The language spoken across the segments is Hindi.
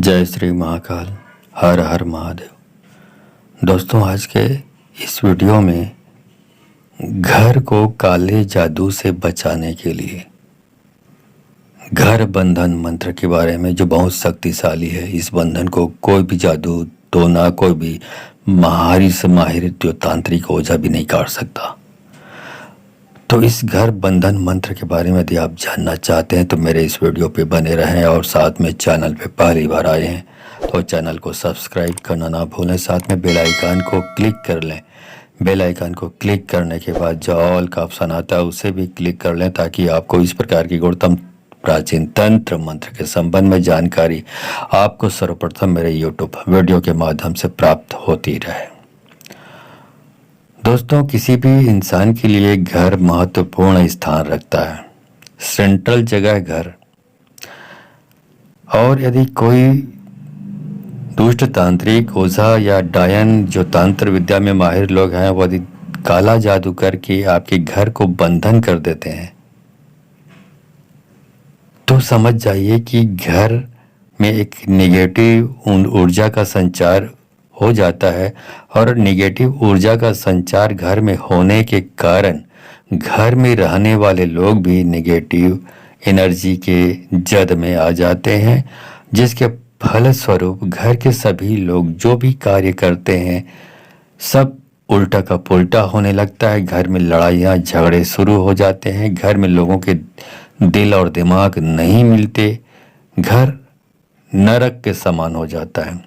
जय श्री महाकाल। हर हर महादेव। दोस्तों, आज के इस वीडियो में घर को काले जादू से बचाने के लिए घर बंधन मंत्र के बारे में, जो बहुत शक्तिशाली है। इस बंधन को कोई भी जादू टोना, कोई भी माहिर से माहिर जो तांत्रिक ओझा भी नहीं काट सकता। तो इस घर बंधन मंत्र के बारे में यदि आप जानना चाहते हैं तो मेरे इस वीडियो पे बने रहें, और साथ में चैनल पे पहली बार आए हैं तो चैनल को सब्सक्राइब करना ना भूलें। साथ में बेल आइकन को क्लिक कर लें। बेल आइकन को क्लिक करने के बाद जो ऑल का ऑप्शन आता है उसे भी क्लिक कर लें, ताकि आपको इस प्रकार की गुणतम प्राचीन तंत्र मंत्र के संबंध में जानकारी आपको सर्वप्रथम मेरे यूट्यूब वीडियो के माध्यम से प्राप्त होती रहे। दोस्तों, किसी भी इंसान के लिए घर महत्वपूर्ण स्थान रखता है, सेंट्रल जगह है घर। और यदि कोई दुष्ट तांत्रिक ओझा या डायन, जो तंत्र विद्या में माहिर लोग हैं, वो यदि काला जादू करके आपके घर को बंधन कर देते हैं तो समझ जाइए कि घर में एक नेगेटिव ऊर्जा का संचार हो जाता है। और नेगेटिव ऊर्जा का संचार घर में होने के कारण घर में रहने वाले लोग भी नेगेटिव एनर्जी के जद में आ जाते हैं, जिसके फलस्वरूप घर के सभी लोग जो भी कार्य करते हैं सब उल्टा का पुल्टा होने लगता है। घर में लड़ाइयाँ झगड़े शुरू हो जाते हैं, घर में लोगों के दिल और दिमाग नहीं मिलते, घर नरक के समान हो जाता है।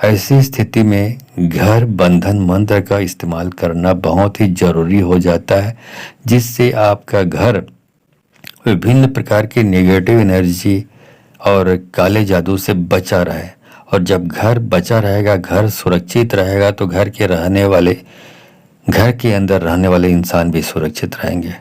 ऐसी स्थिति में घर बंधन मंत्र का इस्तेमाल करना बहुत ही जरूरी हो जाता है, जिससे आपका घर विभिन्न प्रकार की नेगेटिव एनर्जी और काले जादू से बचा रहे। और जब घर बचा रहेगा, घर सुरक्षित रहेगा, तो घर के अंदर रहने वाले इंसान भी सुरक्षित रहेंगे।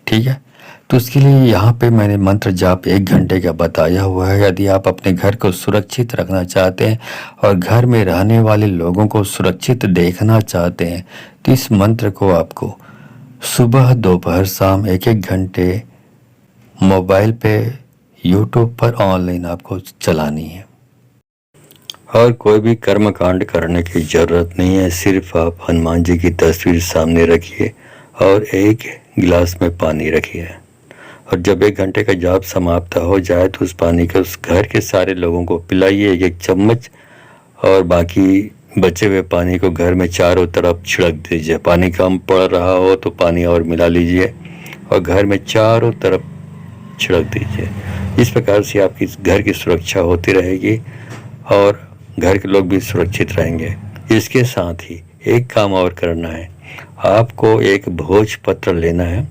ठीक है, तो उसके लिए यहाँ पे मैंने मंत्र जाप 1 घंटे का बताया हुआ है। यदि आप अपने घर को सुरक्षित रखना चाहते हैं और घर में रहने वाले लोगों को सुरक्षित देखना चाहते हैं तो इस मंत्र को आपको सुबह, दोपहर, शाम 1-1 घंटे मोबाइल पे यूट्यूब पर ऑनलाइन आपको चलानी है। और कोई भी कर्म कांड करने की ज़रूरत नहीं है। सिर्फ आप हनुमान जी की तस्वीर सामने रखिए और 1 गिलास में पानी रखिए, और जब 1 घंटे का जाप समाप्त हो जाए तो उस पानी को उस घर के सारे लोगों को पिलाइए 1-1 चम्मच, और बाकी बचे हुए पानी को घर में चारों तरफ छिड़क दीजिए। पानी कम पड़ रहा हो तो पानी और मिला लीजिए और घर में चारों तरफ छिड़क दीजिए। इस प्रकार से आपकी घर की सुरक्षा होती रहेगी और घर के लोग भी सुरक्षित रहेंगे। इसके साथ ही एक काम और करना है, आपको एक भोजपत्र लेना है,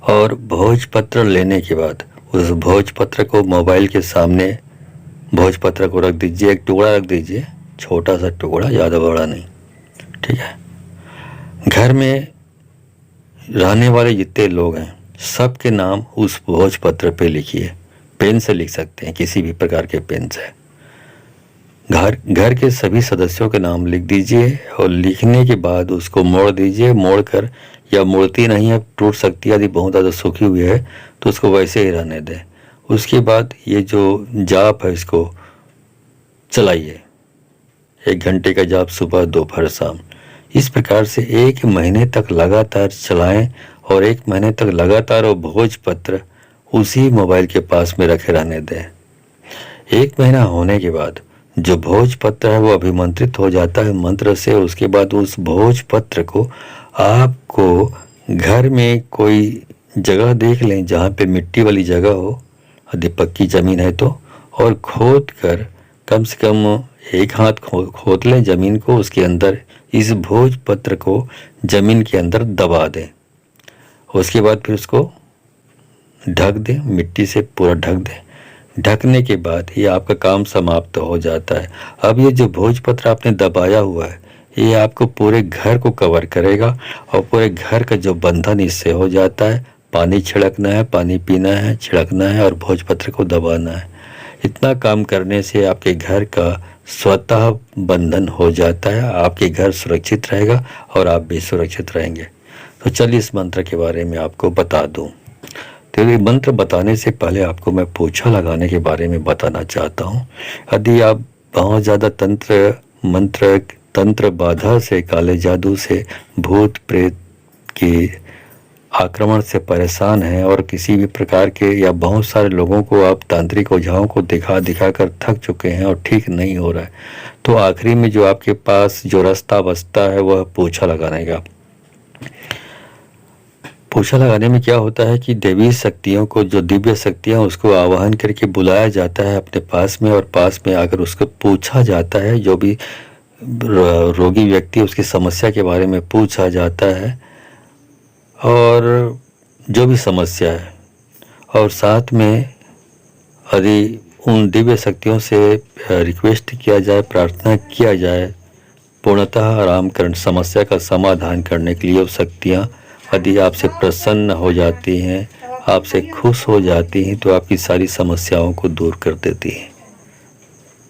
और भोजपत्र लेने के बाद उस भोजपत्र को मोबाइल के सामने भोजपत्र को रख दीजिए। 1 टुकड़ा रख दीजिए, छोटा सा टुकड़ा, ज़्यादा बड़ा नहीं। ठीक है, घर में रहने वाले जितने लोग हैं सबके नाम उस भोजपत्र पे लिखिए। पेन से लिख सकते हैं, किसी भी प्रकार के पेन से। घर के सभी सदस्यों के नाम लिख दीजिए, और लिखने के बाद उसको मोड़ दीजिए। मोड़ कर, या मोड़ती नहीं है, टूट सकती है, यदि बहुत ज़्यादा सूखी हुई है तो उसको वैसे ही रहने दें। उसके बाद ये जो जाप है इसको चलाइए। 1 घंटे का जाप सुबह, दोपहर, शाम। इस प्रकार से 1 महीने तक लगातार चलाएं, और 1 महीने तक लगातार वो भोजपत्र उसी मोबाइल के पास में रखे रहने दें। 1 महीना होने के बाद जो भोजपत्र है वो अभिमंत्रित हो जाता है मंत्र से। उसके बाद उस भोजपत्र को आपको घर में कोई जगह देख लें जहाँ पे मिट्टी वाली जगह हो, यदि पक्की ज़मीन है तो, और खोद कर कम से कम 1 हाथ खोद लें ज़मीन को। उसके अंदर इस भोजपत्र को ज़मीन के अंदर दबा दें। उसके बाद फिर उसको ढक दें, मिट्टी से पूरा ढक दें। ढकने के बाद ये आपका काम समाप्त हो जाता है। अब ये जो भोजपत्र आपने दबाया हुआ है ये आपको पूरे घर को कवर करेगा, और पूरे घर का जो बंधन इससे हो जाता है। पानी छिड़कना है, पानी पीना है, छिड़कना है, और भोजपत्र को दबाना है। इतना काम करने से आपके घर का स्वतः बंधन हो जाता है। आपके घर सुरक्षित रहेगा और आप भी सुरक्षित रहेंगे। तो चलिए इस मंत्र के बारे में आपको बता दूं। तो ये मंत्र बताने से पहले आपको मैं पोछा लगाने के बारे में बताना चाहता हूँ। यदि आप बहुत ज़्यादा तंत्र बाधा से, काले जादू से, भूत प्रेत के आक्रमण से परेशान हैं और किसी भी प्रकार के, या बहुत सारे लोगों को आप तांत्रिक ओझाओं को दिखा दिखा कर थक चुके हैं और ठीक नहीं हो रहा है, तो आखिरी में जो आपके पास जो रास्ता बचता है वह पोछा लगाने का। पोछा लगाने में क्या होता है कि देवी शक्तियों को, जो दिव्य शक्तियाँ, उसको आवाहन करके बुलाया जाता है अपने पास में, और पास में आकर उसको पूछा जाता है, जो भी रोगी व्यक्ति, उसकी समस्या के बारे में पूछा जाता है और जो भी समस्या है, और साथ में यदि उन दिव्य शक्तियों से रिक्वेस्ट किया जाए, प्रार्थना किया जाए पूर्णतः आराम कर, समस्या का समाधान करने के लिए, वो शक्तियाँ यदि आपसे प्रसन्न हो जाती हैं, आपसे खुश हो जाती हैं, तो आपकी सारी समस्याओं को दूर कर देती हैं।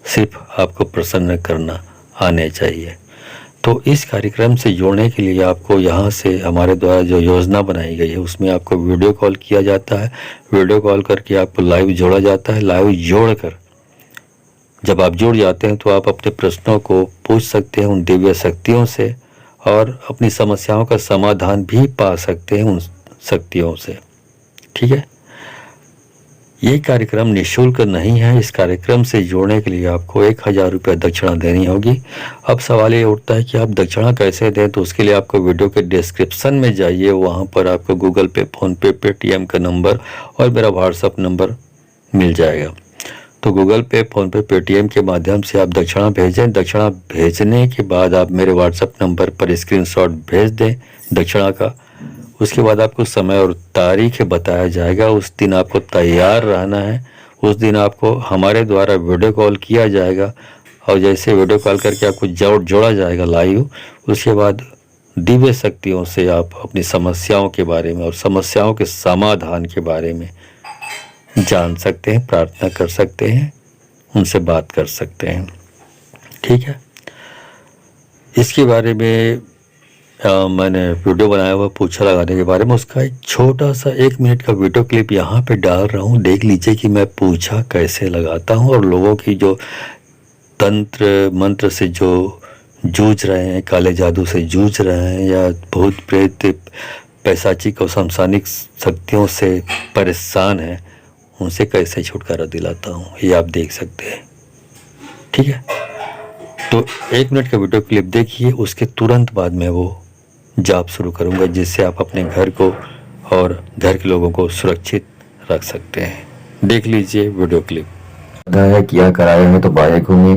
सिर्फ आपको प्रसन्न करना आने चाहिए। तो इस कार्यक्रम से जोड़ने के लिए आपको यहाँ से हमारे द्वारा जो योजना बनाई गई है उसमें आपको वीडियो कॉल किया जाता है। वीडियो कॉल करके आपको लाइव जोड़ा जाता है। लाइव जोड़कर जब आप जुड़ जाते हैं तो आप अपने प्रश्नों को पूछ सकते हैं उन दिव्य शक्तियों से, और अपनी समस्याओं का समाधान भी पा सकते हैं उन शक्तियों से। ठीक है, ये कार्यक्रम निःशुल्क नहीं है। इस कार्यक्रम से जोड़ने के लिए आपको 1000 रुपये दक्षिणा देनी होगी। अब सवाल ये उठता है कि आप दक्षिणा कैसे दें, तो उसके लिए आपको वीडियो के डिस्क्रिप्शन में जाइए, वहाँ पर आपको गूगल पे, फ़ोन पे, पेटीएम का नंबर और मेरा व्हाट्सअप नंबर मिल जाएगा। तो गूगल पे, फ़ोन पे, पेटीएम के माध्यम से आप दक्षिणा भेजें। दक्षिणा भेजने के बाद आप मेरे व्हाट्सअप नंबर पर स्क्रीनशॉट भेज दें दक्षिणा का। उसके बाद आपको समय और तारीख बताया जाएगा। उस दिन आपको तैयार रहना है। उस दिन आपको हमारे द्वारा वीडियो कॉल किया जाएगा, और जैसे वीडियो कॉल करके आपको जोड़ा जाएगा लाइव, उसके बाद दिव्य शक्तियों से आप अपनी समस्याओं के बारे में और समस्याओं के समाधान के बारे में जान सकते हैं, प्रार्थना कर सकते हैं, उनसे बात कर सकते हैं। ठीक है, इसके बारे में मैंने वीडियो बनाया हुआ पोछा लगाने के बारे में, उसका एक छोटा सा 1 मिनट का वीडियो क्लिप यहाँ पे डाल रहा हूँ। देख लीजिए कि मैं पोछा कैसे लगाता हूँ, और लोगों की जो तंत्र मंत्र से जो जूझ रहे हैं, काले जादू से जूझ रहे हैं, या भूत प्रेत पैशाचिक और शमशानिक शक्तियों से परेशान हैं, उनसे कैसे छुटकारा दिलाता हूँ, ये आप देख सकते हैं। ठीक है, तो 1 मिनट का वीडियो क्लिप देखिए, उसके तुरंत बाद मैं वो जाप शुरू करूँगा, जिससे आप अपने घर को और घर के लोगों को सुरक्षित रख सकते हैं। देख लीजिए वीडियो क्लिप। किया कराए हैं तो बाएं घूमिए,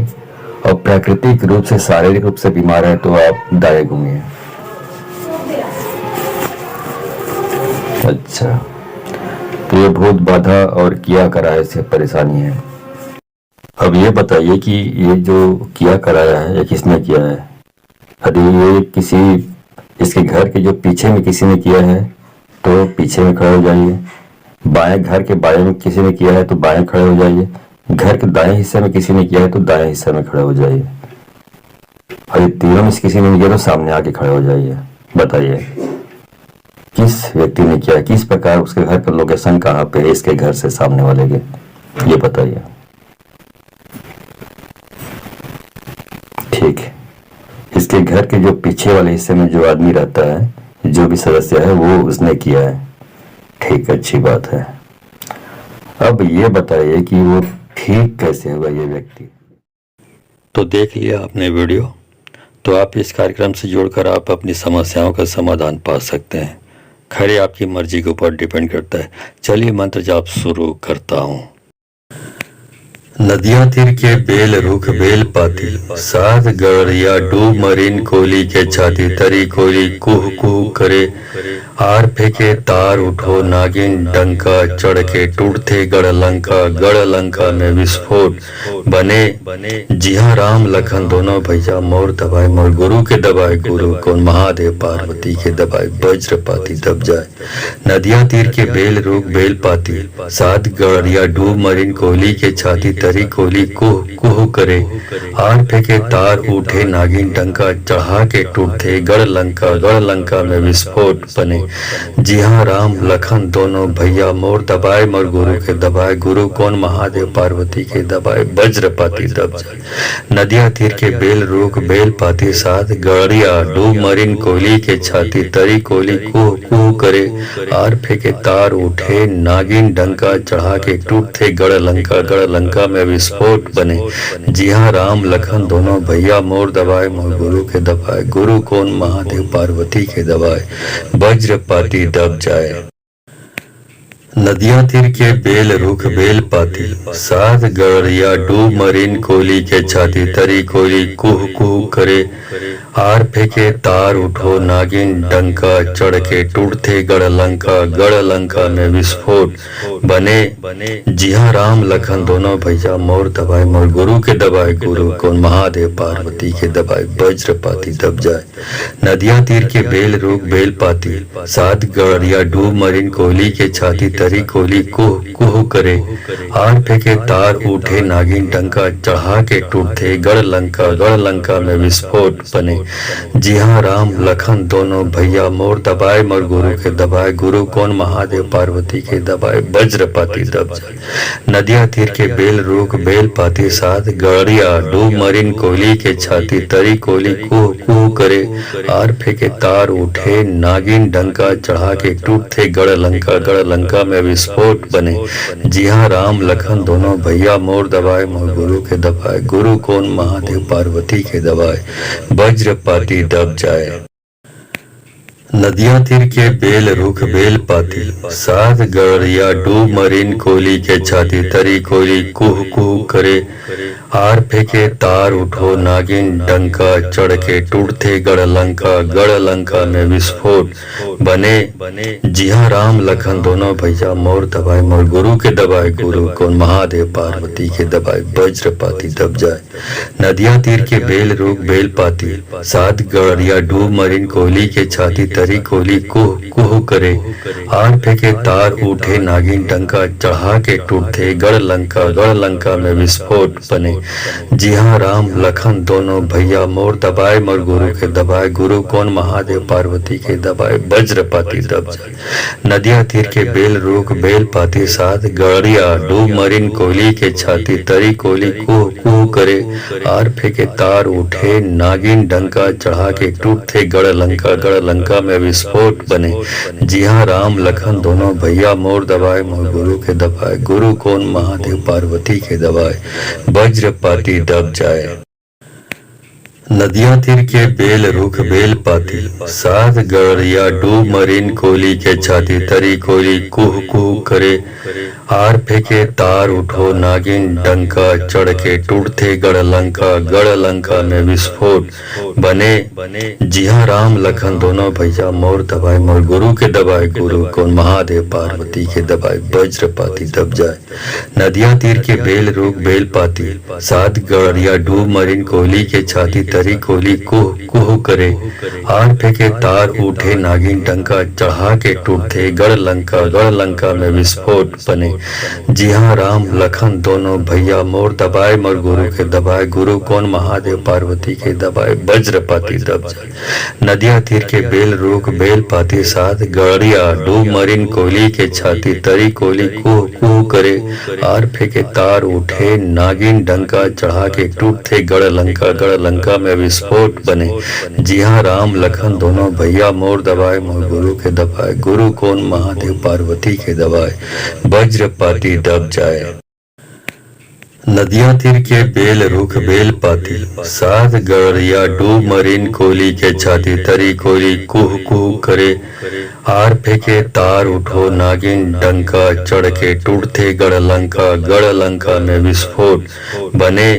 और प्राकृतिक रूप से, शारीरिक रूप से बीमार हैं तो आप दाएं घूमिए। अच्छा, तो ये भूत बाधा और किया कराए से परेशानी है। अब ये बताइए कि ये जो किया कराया है ये किसने किया है? यदि ये किसी, इसके घर के जो पीछे में किसी ने किया है तो पीछे में खड़े हो जाइए। बाएं, घर के बाएं में किसी ने किया है तो बाएं खड़े हो जाइए। घर के दाएं हिस्से में किसी ने किया है तो दाएं हिस्से में खड़े हो जाइए। और ये तीनों में से किसी ने नहीं किया तो सामने आके खड़े हो जाइए। बताइए किस व्यक्ति ने किया है, किस प्रकार, उसके घर का लोकेशन कहाँ पे है, इसके घर से सामने वाले के, ये बताइए। ठीक है, इसके घर के जो पीछे वाले हिस्से में जो आदमी रहता है, जो भी सदस्य है, वो उसने किया है। ठीक, अच्छी बात है। अब ये बताइए कि वो ठीक कैसे हुआ ये व्यक्ति? तो देख लिया आपने वीडियो, तो आप इस कार्यक्रम से जुड़कर आप अपनी समस्याओं का समाधान पा सकते हैं। खैर आपकी मर्जी के ऊपर डिपेंड करता है। चलिए मंत्र जाप शुरू करता हूँ। नदिया तीर के बेल रुख बेल पाती, साध गड़िया डूब मरीन कोली के छाती, तरी कोली कुह कुह करे, आर फेंके तार उठो नागिन डंका, चढ़ के टूटते गढ़ लंका में विस्फोट बने। जी हाँ, राम लखन दोनों भैया, मोर दबाए मोर गुरु के दबाए गुरु, कौन महादेव पार्वती के दबाए वज्रपाती दब जाए। नदिया तीर के बेल रुख बेल पाती, साध गड़िया डूब मरीन कोली के छाती, तरी कोली कुह कुह करे, आर फेंके तार उठे नागिन डंका, चढ़ा के टूटे गढ़ लंका में विस्फोट बने। जी हाँ, राम लखन दोनों भैया मोर दबाए, मोर गुरु के दबाए, गुरु कौन महादेव पार्वती के दबाए, वज्रपाती दब जाए। नदिया तीर के बेल रूख बेल पाती साथ, गड़िया डूब मरीन कोयली के छाती, तरी कोयली कुह कुह करे, आर फेंके तार उठे नागिन डंका, चढ़ा के टूटे गढ़ लंका में विस्फोट बने। जी हाँ, राम लखन दोनों भैया मोर दबाए, मोर गुरु के दबाए, गुरु कौन महादेव पार्वती के दबाए, वज्रपाती दब जाए। नदिया तीर के बेल रुख बेल पाती साथ, गड़िया डूब मरीन कोयली के छाती, तरी कोयली कुह कुह करे, आर फेंके तार उठो नागिन डंका, चढ़ के टूटते गढ़ लंका में विस्फोट बने। जी हाँ, राम लखन दोनों भैया मोर दबाए, मोर गुरु के दबाए, गुरु कौन महादेव पार्वती के दबाए, वज्रपाती दब जाए। नदिया तीर के बेल रुख बेल पाती साथ, गड़िया डूब मरीन कोयली के छाती, तरी कोयली कुह कुह करे, आर फेंके तार उठे नागिन डंका, चढ़ा के टूटते गढ़ लंका में विस्फोट बने। जी हाँ, राम लखन दोनों भैया मोर दबाए, मोर गुरु के दबाए, गुरु कौन महादेव पार्वती के दबाए, वज्रपाती दब जाए। नदिया तीर के बेल रुख बेल पाती साथ, गड़िया डूब मरीन कोयली के छाती, तरी कोयली कुह कुह करे, आर फेंके तार उठे नागिन डंका, चढ़ा के टूटते गढ़ लंका में विस्फोट बने। जी हाँ, राम लखन दोनों भैया मोर दबाए, मोर गुरु के दबाए, गुरु कौन महादेव पार्वती के दबाए, वज्रपाती दब जाए। नदिया तीर के बेल रुख बेल पाती साथ, गड़िया डूब मरीन कोयली के छाती, तरी कोयली कुह कुह करे, आर फेंके तार उठो नागिन डंका, चढ़ के टूटते गढ़ लंका में विस्फोट बने। जी हाँ, राम लखन दोनों भैया मोर दबाए, मोर गुरु के दबाए, गुरु कौन महादेव पार्वती के दबाए, वज्रपाती दब जाए। नदिया तीर के बेल रुख बेल पाती साथ, गड़िया डूब मरीन कोयली के छाती, तरी कोयली कुह कुह करे, आर फेंके तार उठे नागिन डंका, चढ़ा के टूटते गढ़ लंका में विस्फोट बने। जी हाँ, राम लखन दोनों भैया मोर दबाए, मोर गुरु के दबाए, गुरु कौन महादेव पार्वती के दबाए, वज्रपाती दब जाए। नदिया तीर के बेल रुख बेल पाती साथ, गड़िया डूब मरीन कोयली के छाती, तरी कोयली कुह कुह करे, आर फेंके तार उठे नागिन डंका, चढ़ा के टूटते गढ़ लंका में विस्फोट बने। जी हाँ, राम लखन दोनों भैया मोर दबाए, मोर गुरु के दबाए, गुरु कौन महादेव पार्वती के दबाए, वज्रपाती दब जाए। नदिया तीर के बेल रुख बेल पाती साथ, गड़िया डूब मरीन कोयली के छाती, तरी कोयली कुह कुह करे, आर फेंके तार उठो नागिन डंका, चढ़ के टूटते गढ़ लंका में विस्फोट बने। जी हाँ, राम लखन दोनों भैया मोर दबाए, मोर गुरु के दबाए, गुरु कौन महादेव पार्वती के दबाए, वज्रपाती दब जाए। नदिया तीर के बेल रुख बेल पाती साथ, गड़िया डूब मरीन कोयली के छाती, तरी कोयली कुह कुह करे, आर फेंके तार उठे नागिन डंका, चढ़ा के टूटते गढ़ लंका में विस्फोट बने। जी हाँ, राम लखन दोनों भैया मोर दबाए, मोर गुरु के दबाए, गुरु कौन महादेव पार्वती के दबाए, वज्रपाती दब जाए। नदिया तीर के बेल रुख बेल पाती साथ, गड़िया डूब मरीन कोयली के छाती, तरी कोयली कुह कुह करे, आर फेंके तार उठे नागिन डंका, चढ़ा के टूटते गढ़ लंका में विस्फोट बने। जी हाँ, राम लखन दोनों भैया मोर दबाए, मोर गुरु के दबाए, गुरु कौन महादेव पार्वती के दबाए, वज्रपाती दब जाए। नदिया तीर के बेल रुख बेल पाती साथ, गड़िया डूब मरीन कोयली के छाती, तरी कोयली कुह कुह करे, आर फेंके तार उठो नागिन डंका, चढ़ के टूटते गढ़ लंका में विस्फोट बने।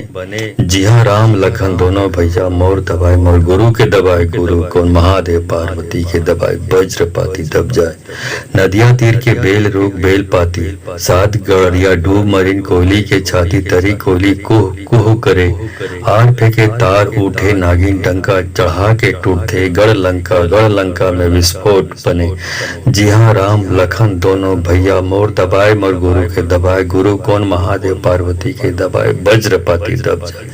जी हाँ, राम लखन दोनों भैया मोर दबाए, मोर गुरु के दबाए, गुरु कौन महादेव पार्वती के दबाए, वज्रपाती दब जाए। नदिया तीर के बेल रुख बेल पाती साथ, गड़िया डूब मरीन कोयली के छाती, तरी कोली कुह कुह करे, आर फेंके तार उठे नागिन डंका, चढ़ा के टूटते गढ़ लंका में विस्फोट बने। जी हाँ, राम लखन दोनों भैया मोर दबाए, मोर गुरु के दबाए, गुरु कौन महादेव पार्वती के दबाए, वज्रपाती दब जाए।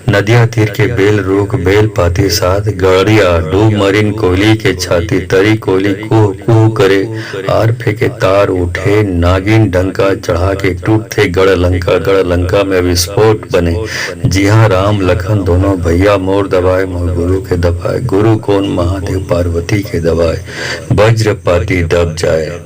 नदिया तीर के बेल रूख बेल पाती साथ, गड़िया डूब मरीन कोली के छाती, तरी कोली कुह कुह करे, आर फेंके तार उठे नागिन डंका, चढ़ा के टूटते गढ़ लंका में विस्फोट बने। जी हाँ, राम लखन दोनों भैया मोर दबाए, मोर गुरु के दबाए, गुरु कौन महादेव पार्वती के दबाए, वज्रपाती दब जाए।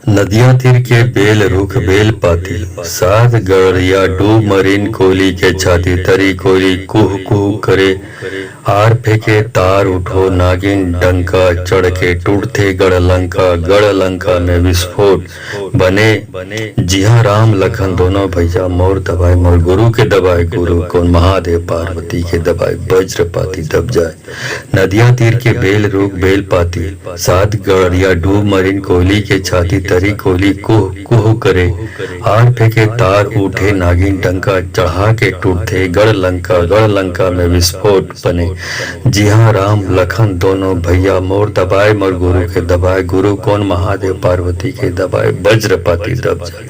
नदिया तीर के बेल रूख बेल पाती साथ, गड़िया डूब मरीन कोली के छाती, तरी कोली कुह कुह करे, आर फेंके तार उठो नागिन डंका, चढ़ के टूटते गढ़ लंका में विस्फोट बने। जी हाँ, राम लखन दोनों भैया मोर दबाए, मोर गुरु के दबाए, गुरु कौन महादेव पार्वती के दबाए, वज्रपाती दब जाए। नदिया तीर के बेल रूख बेल पाती साथ, गड़िया डूब मरीन कोली के छाती, तरी कोली कुह कुह करे, आर फेंके तार उठे नागिन डंका, चढ़ा के टूटते गढ़ लंका में विस्फोट बने। जी हाँ, राम लखन दोनों भैया मोर दबाए, मोर गुरु के दबाए, गुरु कौन महादेव पार्वती के दबाए, वज्रपाती दब जाए।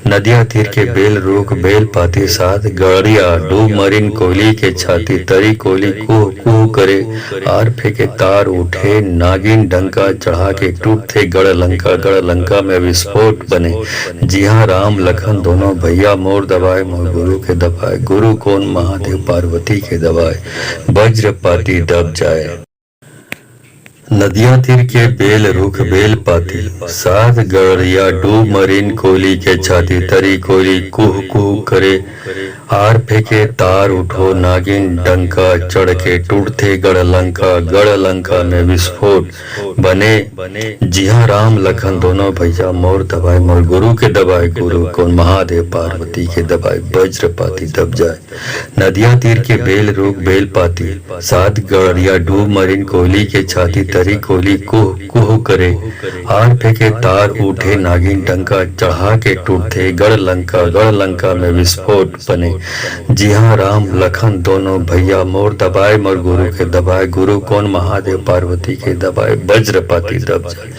नदिया तीर के बेल रूख बेल पाती साथ, गड़िया डूब मरीन कोली के छाती, तरी कोली कुह कुह करे, आर फेंके तार उठे नागिन डंका, चढ़ा के टूटते गढ़ लंका में विस्फोट बने। जी हाँ, राम लखन दोनों भैया मोर दबाए, मोर गुरु के दबाए, गुरु कौन महादेव पार्वती के दबाए, वज्रपाती दब जाए। नदिया तीर के बेल रूख बेल पाती साथ, गड़िया डूब मरीन कोली के छाती, तरी कोली कुह कुह करे, आर फेंके तार उठो नागिन डंका, चढ़ के टूटते गढ़ लंका में विस्फोट बने। जी हाँ, राम लखन दोनों भैया मोर दबाए, मोर गुरु के दबाए, गुरु कौन महादेव पार्वती के दबाए, वज्रपाती दब जाए। नदिया तीर के बेल रूख बेल पाती साथ, गड़िया डूब मरीन कोली के छाती, तरी कोली कुह कुह करे, आर फेंके तार उठे नागिन डंका, चढ़ा के टूटते गढ़ लंका में विस्फोट बने। जी हाँ, राम लखन दोनों भैया मोर दबाए, मोर गुरु के दबाए, गुरु कौन महादेव पार्वती के दबाए, वज्रपाती दब जाए।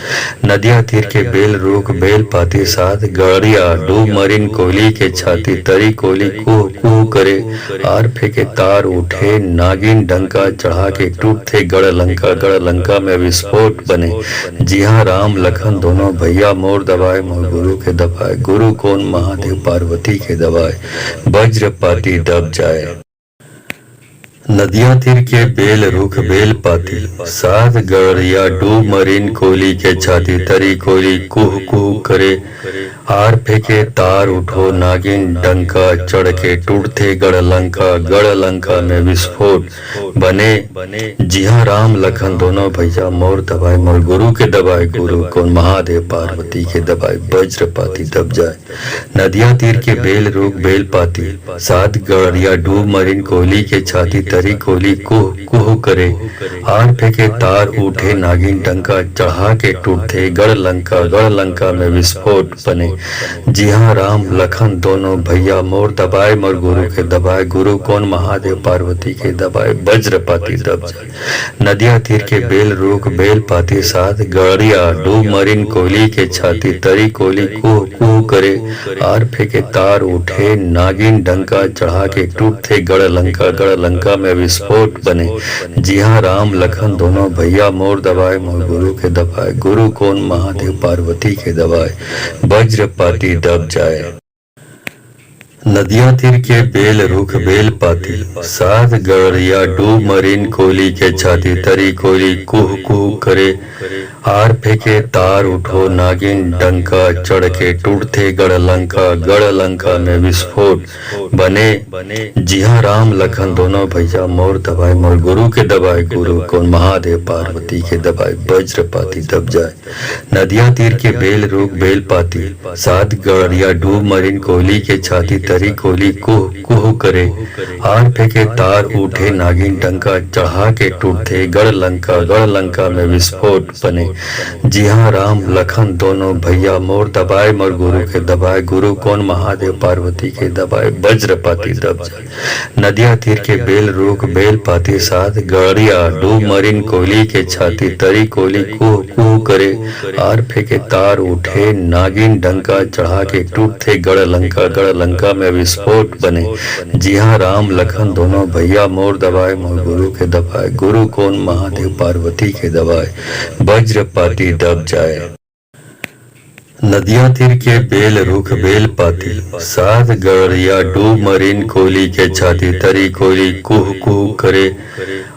नदिया तीर के बेल रूख बेल पाती साथ, गड़िया डूब मरीन कोली के छाती, तरी कोली कुह कुह करे, आर फेंके तार उठे नागिन डंका, चढ़ा के टूटते गढ़ लंका में विस्फोट बने। जी हाँ, राम लखन दोनों भैया मोर दबाए, मोर गुरु के दबाए, गुरु कौन महादेव पार्वती के दबाए, वज्रपाती दब जाए। नदिया तीर के बेल रूख बेल पाती साथ, गड़िया डूब मरीन कोली के छाती, तरी कोली कुह कुह करे, आर फेंके तार उठो नागिन डंका, चढ़ के टूटते गढ़ लंका में विस्फोट बने। जी हाँ, राम लखन दोनों भैया मोर दबाए, मोर गुरु के दबाए, गुरु कौन महादेव पार्वती के दबाए, वज्रपाती दब जाए। नदिया तीर के बेल रूख बेल पाती साथ, गड़िया डूब मरीन कोली के छाती, तरी कोली कुह कुह करे, आर फेंके तार उठे नागिन डंका, चढ़ा के टूटते गढ़ लंका में विस्फोट बने। जी हाँ, राम लखन दोनों भैया मोर दबाए, मोर गुरु के दबाए, गुरु कौन महादेव पार्वती के दबाए, वज्रपाती दब जाए। नदिया तीर के बेल रूख बेल पाती साथ, गड़िया डूब मरीन कोली के छाती, तरी कोली कुह कुह करे, आर फेंके तार उठे नागिन डंका, चढ़ा के टूटते गढ़ लंका में विस्फोट बने। जी हाँ, राम लखन दोनों भैया मोर दबाए, मोर गुरु के दबाए, गुरु कौन महादेव पार्वती के दबाए, वज्रपाती दब जाए। नदिया तीर के बेल रूख बेल पाती साथ, गड़िया डूब मरीन कोली के छाती, तरी कोली कुह कुह करे, आर फेंके तार उठो नागिन डंका, चढ़ के टूटते गढ़ लंका में विस्फोट बने। जी हाँ, राम लखन दोनों भैया मोर दबाए, मोर गुरु के दबाए, गुरु कौन महादेव पार्वती के दबाए, वज्रपाती दब जाए। नदिया तीर के बेल रूख बेल पाती साथ, गड़िया डूब मरीन कोली के छाती, तरी कोली कुह कुह करे, आर फेंके तार उठे नागिन डंका, चढ़ा के टूटते गढ़ लंका में विस्फोट बने। जी हाँ, राम लखन दोनों भैया मोर दबाए मोर गुरु के दबाए, गुरु कौन महादेव पार्वती के दबाए, वज्रपाती दब जाए। नदिया तीर के बेल रूख बेल पाती साथ, गड़िया डूब मरीन कोहली के छाती, तरी कोहली कुह कुह करे, आर फेंके तार उठे नागिन डंका, चढ़ा के टूटते गढ़ लंका में विस्फोट बने। जी हाँ, राम लखन दोनों भैया मोर दबाए मोर गुरु के दबाए, गुरु कौन महादेव पार्वती के दबाए, वज्रपाती दब जाए। नदिया तीर के बेल रूख बेल पाती साथ, गड़िया डूब मरीन कोहली के छाती, तरी कोहली कुह कुह करे,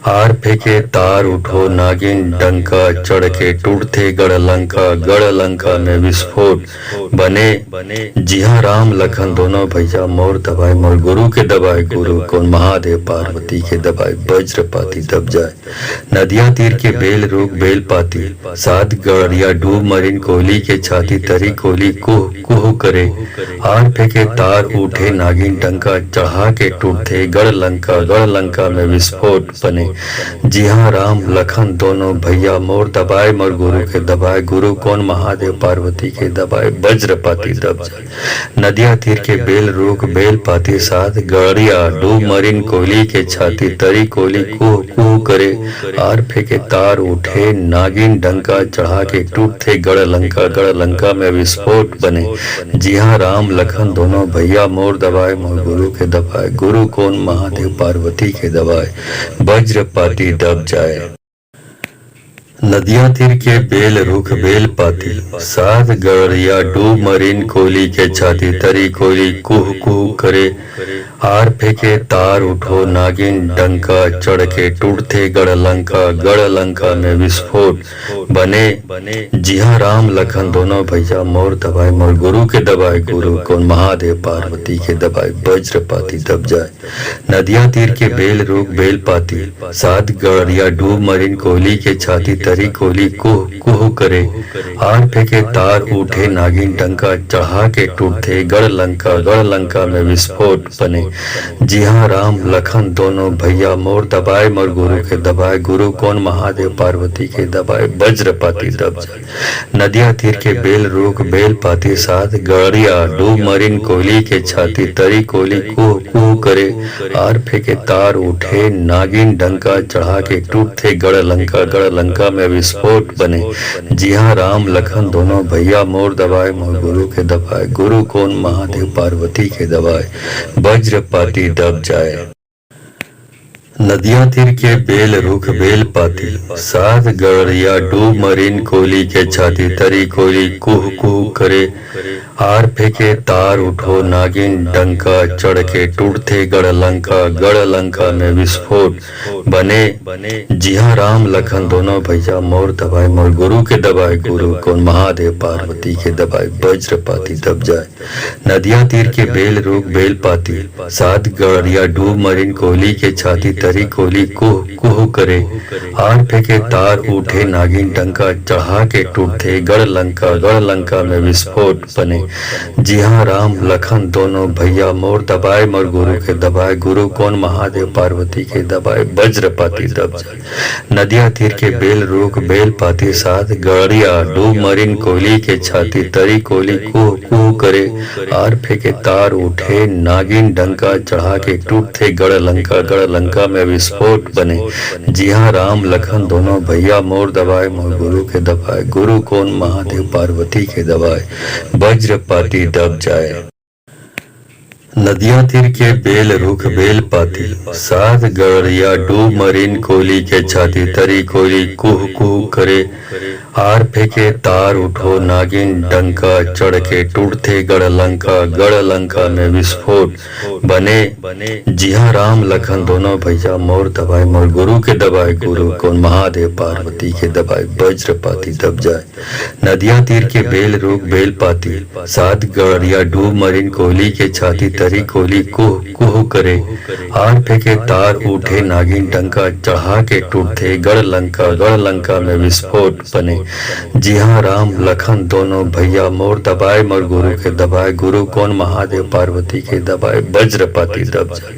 आर फेंके तार उठो नागिन डंका, चढ़ के टूटते गढ़ लंका में विस्फोट बने। जी हाँ, राम लखन दोनों भैया मोर दबाए मोर गुरु के दबाए, गुरु कौन महादेव पार्वती के दबाए, वज्रपाती दब जाए। नदिया तीर के बेल रूख बेल पाती साथ, गड़िया डूब मरीन कोहली के छाती, तरी कोहली कुह कुह करे, आर फेंके तार उठे नागिन डंका, चढ़ा के टूटते गढ़ लंका में विस्फोट बने। जी हाँ, राम लखन दोनों भैया मोर दबाए मोर गुरु के दबाए, गुरु कौन महादेव पार्वती के दबाए, वज्रपाती दब जाए। नदिया तीर के बेल रूख बेल पाती साथ, गड़िया डूब मरीन कोहली के छाती, तरी कोहली कुह कुह करे, आर फेंके तार उठे नागिन डंका, चढ़ा के टूटते गढ़ लंका में विस्फोट बने। जी हाँ, राम लखन दोनों भैया मोर दबाए मोर गुरु के दबाए, गुरु कौन महादेव पार्वती के दबाए, वज्रपाती दब जाए। नदिया तीर के बेल रूख बेल पाती साथ, गड़िया डूब मरीन कोहली के छाती, तरी कोहली कुह कुह करे, आर फेंके तार उठो नागिन डंका, चढ़ के टूटते गढ़ लंका में विस्फोट बने। जी हाँ, राम लखन दोनों भैया मोर दबाए मोर गुरु के दबाए, गुरु कौन महादेव पार्वती के दबाए, वज्रपाती दब जाए। नदिया तीर के बेल रूख बेल पाती साथ, गड़िया डूब मरीन कोहली के छाती, तरी कोहली कुह कुह करे, आर फेंके तार उठे नागिन डंका, चढ़ा के टूटते गढ़ लंका में विस्फोट बने। जी हाँ, राम लखन दोनों भैया मोर दबाए मोर गुरु के दबाए, गुरु कौन महादेव पार्वती के दबाए, वज्रपाती दब जाए। नदिया तीर के बेल रूख बेल पाती साथ, गड़िया डूब मरीन कोहली के छाती, तरी कोहली कुह कुह करे, आर फेंके तार उठे नागिन डंका, चढ़ा के टूटते गढ़ लंका में विस्फोट बने। जी हाँ, राम लखन दोनों भैया मोर दबाए मोर गुरु के दबाए, गुरु कौन महादेव पार्वती के दबाए, वज्रपाती दब जाए। नदिया तीर के बेल रूख बेल पाती साथ, गड़िया डूब मरीन कोहली के छाती, तरी कोहली कुह कुह करे, आर फेंके तार उठो नागिन डंका, चढ़ के टूटते गढ़ लंका में विस्फोट बने। जी हाँ, राम लखन दोनों भैया मोर दबाए मोर गुरु के दबाए, गुरु कौन महादेव पार्वती के दबाए, वज्रपाती दब जाए। नदिया तीर के बेल रूख बेल पाती साथ, गड़िया डूब मरीन कोहली के छाती, तरी कोहली कुह कुह करे, आर फेंके तार उठे नागिन डंका, चढ़ा के टूटते गढ़ लंका में विस्फोट बने। जी हाँ, राम लखन दोनों भैया मोर दबाए मोर गुरु के दबाए, गुरु कौन महादेव पार्वती के दबाए, वज्रपाती दब जाए। नदिया तीर के बेल रूख बेल पाती साथ, गड़िया डूब मरीन कोहली के छाती, तरी कोहली कुह कुह करे, आर फेंके तार उठे नागिन डंका, चढ़ा के टूटते गढ़ लंका में विस्फोट बने। जी हाँ, राम लखन दोनों भैया मोर दबाए मोर गुरु के दबाए, गुरु कौन महादेव पार्वती के दबाए, वज्रपाती दब जाए। नदिया तीर के बेल रूख बेल पाती साथ, गड़िया डूब मरीन कोहली के छाती, तरी कोहली कुह कुह करे, आर फेंके तार उठो नागिन डंका, चढ़ के टूटते गढ़ लंका में विस्फोट बने। जी हाँ, राम लखन दोनों भैया मोर दबाए मोर गुरु के दबाए, गुरु कौन महादेव पार्वती के दबाए, वज्रपाती दब जाए। नदिया तीर के बेल रूख बेल पाती साथ, गड़िया डूब मरीन कोहली के छाती, तरी कोहली कुह कुह करे, आर फेंके तार उठे नागिन डंका, चढ़ा के टूटते गढ़ लंका में विस्फोट बने। जी हाँ, राम लखन दोनों भैया मोर दबाए मोर गुरु के दबाए, गुरु कौन महादेव पार्वती के दबाए, वज्रपाती दब जाए।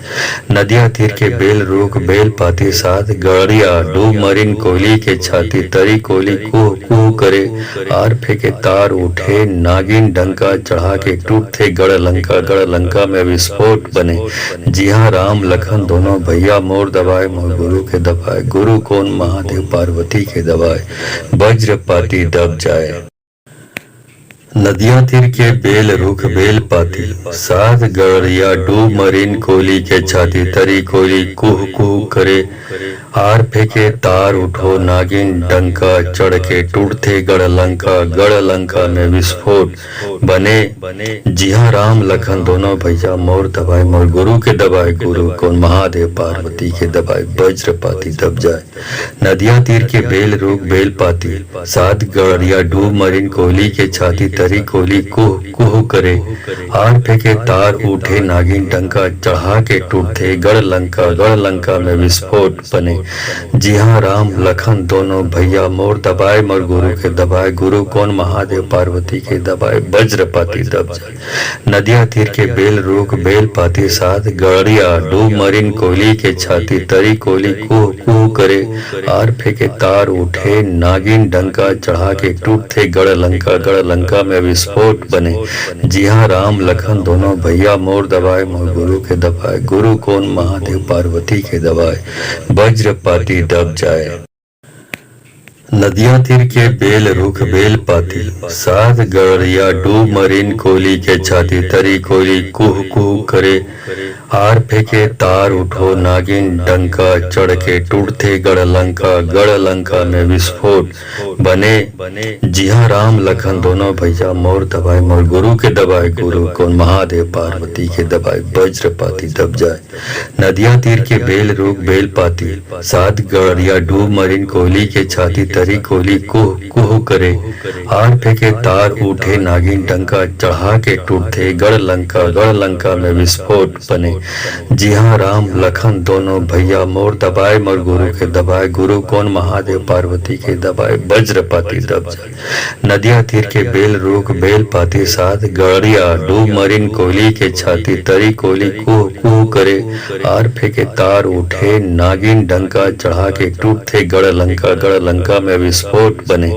नदिया तीर के बेल रूख बेल पाती साथ, गड़िया डूब मरीन कोहली के छाती, तरी कोहली कुह कुह करे, आर फेंके तार उठे नागिन डंका चढ़ा के, टूटते गढ़ लंका में विस्फोट बने। जी हाँ, राम लखन दोनों भैया मोर दबाए मोर गुरु के दबाए, गुरु कौन महादेव पार्वती के दबाए, वज्रपाती दब जाए। नदिया तीर के बेल रुख बेल पाती साथ, गड़िया डूब मरीन कोहली के छाती, तरी कोहली कुह कुह करे, आर फेंके तार उठो नागिन डंका चढ़ के, टूटते गढ़ लंका में विस्फोट बने। जी हाँ, राम लखन दोनों भैया मोर दबाए मोर गुरु के दबाए, गुरु कौन महादेव पार्वती के दबाए, वज्रपाती दब जाए। नदिया तीर के बेल रुख बेल पाती साथ, गड़िया डूब मरीन कोहली के छाती, तरी कोहली कुह कुह करे, आर फेंके तार उठे नागिन डंका चढ़ा के, टूटते गढ़ लंका में विस्फोट बने। जी हाँ, राम लखन दोनों भैया मोर दबाए मोर गुरु के दबाए, गुरु कौन महादेव पार्वती के दबाए, वज्रपाती दब जाए। नदिया तीर के बेल रुख बेल पाती साथ, गड़िया डूब मरीन कोहली के छाती, तरी कोहली कुह कुह करे, आर फेंके तार उठे नागिन डंका चढ़ा के, टूटते गढ़ लंका में विस्फोट बने। जी हाँ, राम लखन दोनों भैया मोर दबाए मोर गुरु के दबाए, गुरु कौन महादेव पार्वती के दबाए, वज्रपाती दब जाए। नदिया तीर के बेल रुख बेल पाती साथ, गड़िया डूब मरीन कोहली के छाती, तरी कोहली कुह कुह करे, आर फेंके तार उठो नागिन डंका चढ़ के, टूटते गढ़ लंका में विस्फोट बने। जी हाँ, राम लखन दोनों भैया मोर दबाए मोर गुरु के दबाए, गुरु कौन महादेव पार्वती के दबाए, वज्रपाती दब जाए। नदिया तीर के बेल रुख बेल पाती साथ, गड़िया डूब मरीन कोहली के छाती, तरी कोहली कुह कुह करे, आर फेंके तार उठे नागिन डंका चढ़ा के, टूटते गढ़ लंका में विस्फोट बने। जी हाँ, राम लखन दोनों भैया मोर दबाए मोर गुरु के दबाए, गुरु कौन महादेव पार्वती के दबाए, वज्रपाती दब जाए। नदिया तीर के बेल रुख बेल पाती साथ, गड़िया डूब मरीन कोहली के छाती, तरी कोहली कुह कुह करे, आर फेंके तार उठे नागिन डंका चढ़ा के, टूटते गढ़ लंका में विस्फोट बने।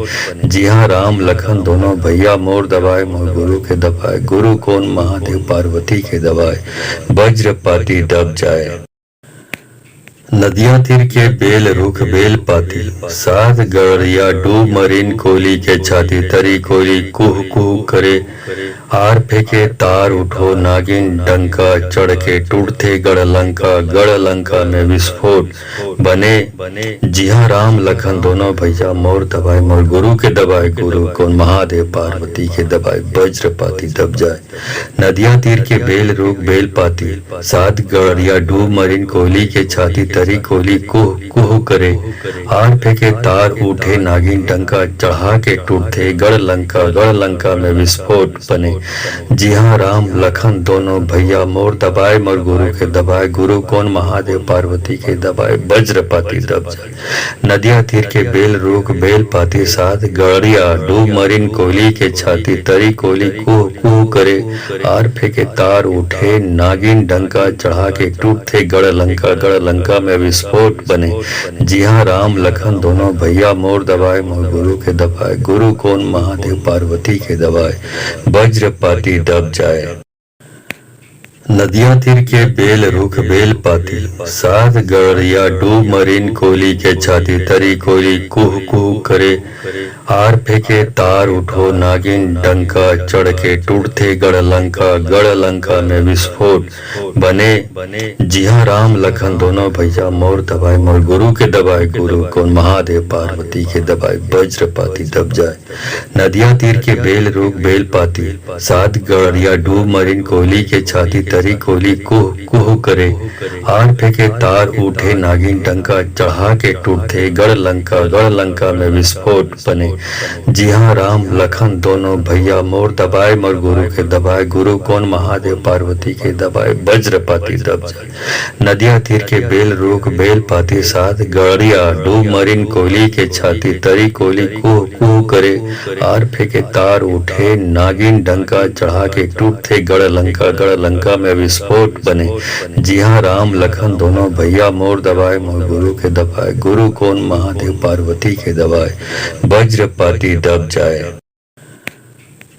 जी हाँ, राम लखन दोनों भैया मोर दबाए मोर गुरु के दबाए, गुरु कौन महादेव पार्वती के दबाए, वज्रपाती दब जाए। नदिया तीर के बेल रुख बेल पाती साथ, गड़िया डूब मरीन कोहली के छाती, तरी कोहली कुह कुह करे, आर फेंके तार उठो नागिन डंका चढ़ के, टूटते गढ़ लंका में विस्फोट बने। जी हाँ, राम लखन दोनों भैया मोर दबाए मोर गुरु के दबाए, गुरु कौन महादेव पार्वती के दबाए, वज्रपाती दब जाए। नदिया तीर के बेल रुख बेल पाती साथ, गड़िया डूब मरीन कोहली के छाती, तरी कोहली कुह कुह करे, आर फेंके तार उठे नागिन डंका चढ़ा के, टूटते गढ़ लंका में विस्फोट बने। जी हाँ, राम लखन दोनों भैया मोर दबाए मोर गुरु के दबाए, गुरु कौन महादेव पार्वती के दबाए, वज्रपाती दब जाए। नदिया तीर के बेल रुख बेल पाती साथ, गड़िया डूब मरीन कोहली के छाती, तरी कोहली कुह कुह करे, आर फेंके तार उठे नागिन डंका चढ़ा के, टूटते गढ़ लंका में विस्फोट बने। जी हाँ, राम लखन दोनों भैया मोर दबाए मोर गुरु के दबाए, गुरु कौन महादेव पार्वती के दबाए, वज्रपाती दब जाए। नदिया तीर के बेल रुख बेल पाती साथ, गड़िया डूब मरीन कोहली के छाती, तरी कोहली कुह कुह करे, आर फेंके तार उठो नागिन डंका चढ़ के, टूटते गढ़ लंका में विस्फोट बने। जी हाँ, राम लखन दोनों भैया मोर दबाए मोर गुरु के दबाए, गुरु कौन महादेव पार्वती के दबाए, वज्रपाती दब जाए। नदिया तीर के बेल रुख बेल पाती साथ, गड़िया डूब मरीन कोहली के छाती, तरी कोली कुह कुह करे, आर फेंके तार उठे नागिन डंका, चढ़ा के टूटते गढ़ लंका में विस्फोट बने। जी हाँ, राम लखन दोनों भैया मोर दबाए, मोर गुरु के दबाए, गुरु कौन महादेव पार्वती के दबाए, वज्रपाती दब जाए। नदिया तीर के बेल रूख बेल पाती साथ, गड़िया डूब मरीन कोयली के छाती, तरी कोयली कुह कुह करे, आर फेंके तार उठे नागिन डंका, चढ़ा के टूटते गढ़ लंका में विस्फोट बने। जी हाँ, राम लखन दोनों भैया मोर दबाए, मोर गुरु के दबाए, गुरु कौन महादेव पार्वती के दबाए, वज्रपाती दब जाए।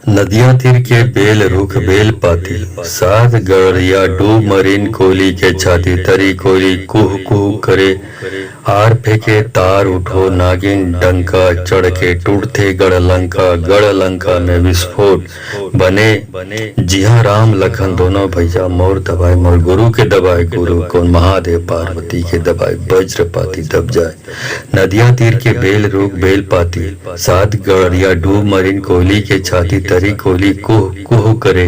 नदिया तीर के बेल रुख बेल पाती साथ, गड़िया डूब मरीन कोयली के छाती, तरी कोयली कुह कुह करे, आर फेंके तार उठो नागिन डंका, चढ़ के टूटते गढ़ लंका में विस्फोट बने। जी हाँ, राम लखन दोनों भैया मोर दबाए, मोर गुरु के दबाए, गुरु कौन महादेव पार्वती के दबाए, वज्रपाती दब जाए। नदिया तीर के बेल रुख बेल पाती साथ, गड़िया डूब मरीन कोयली के छाती, तरी कोयली कुह कुह करे,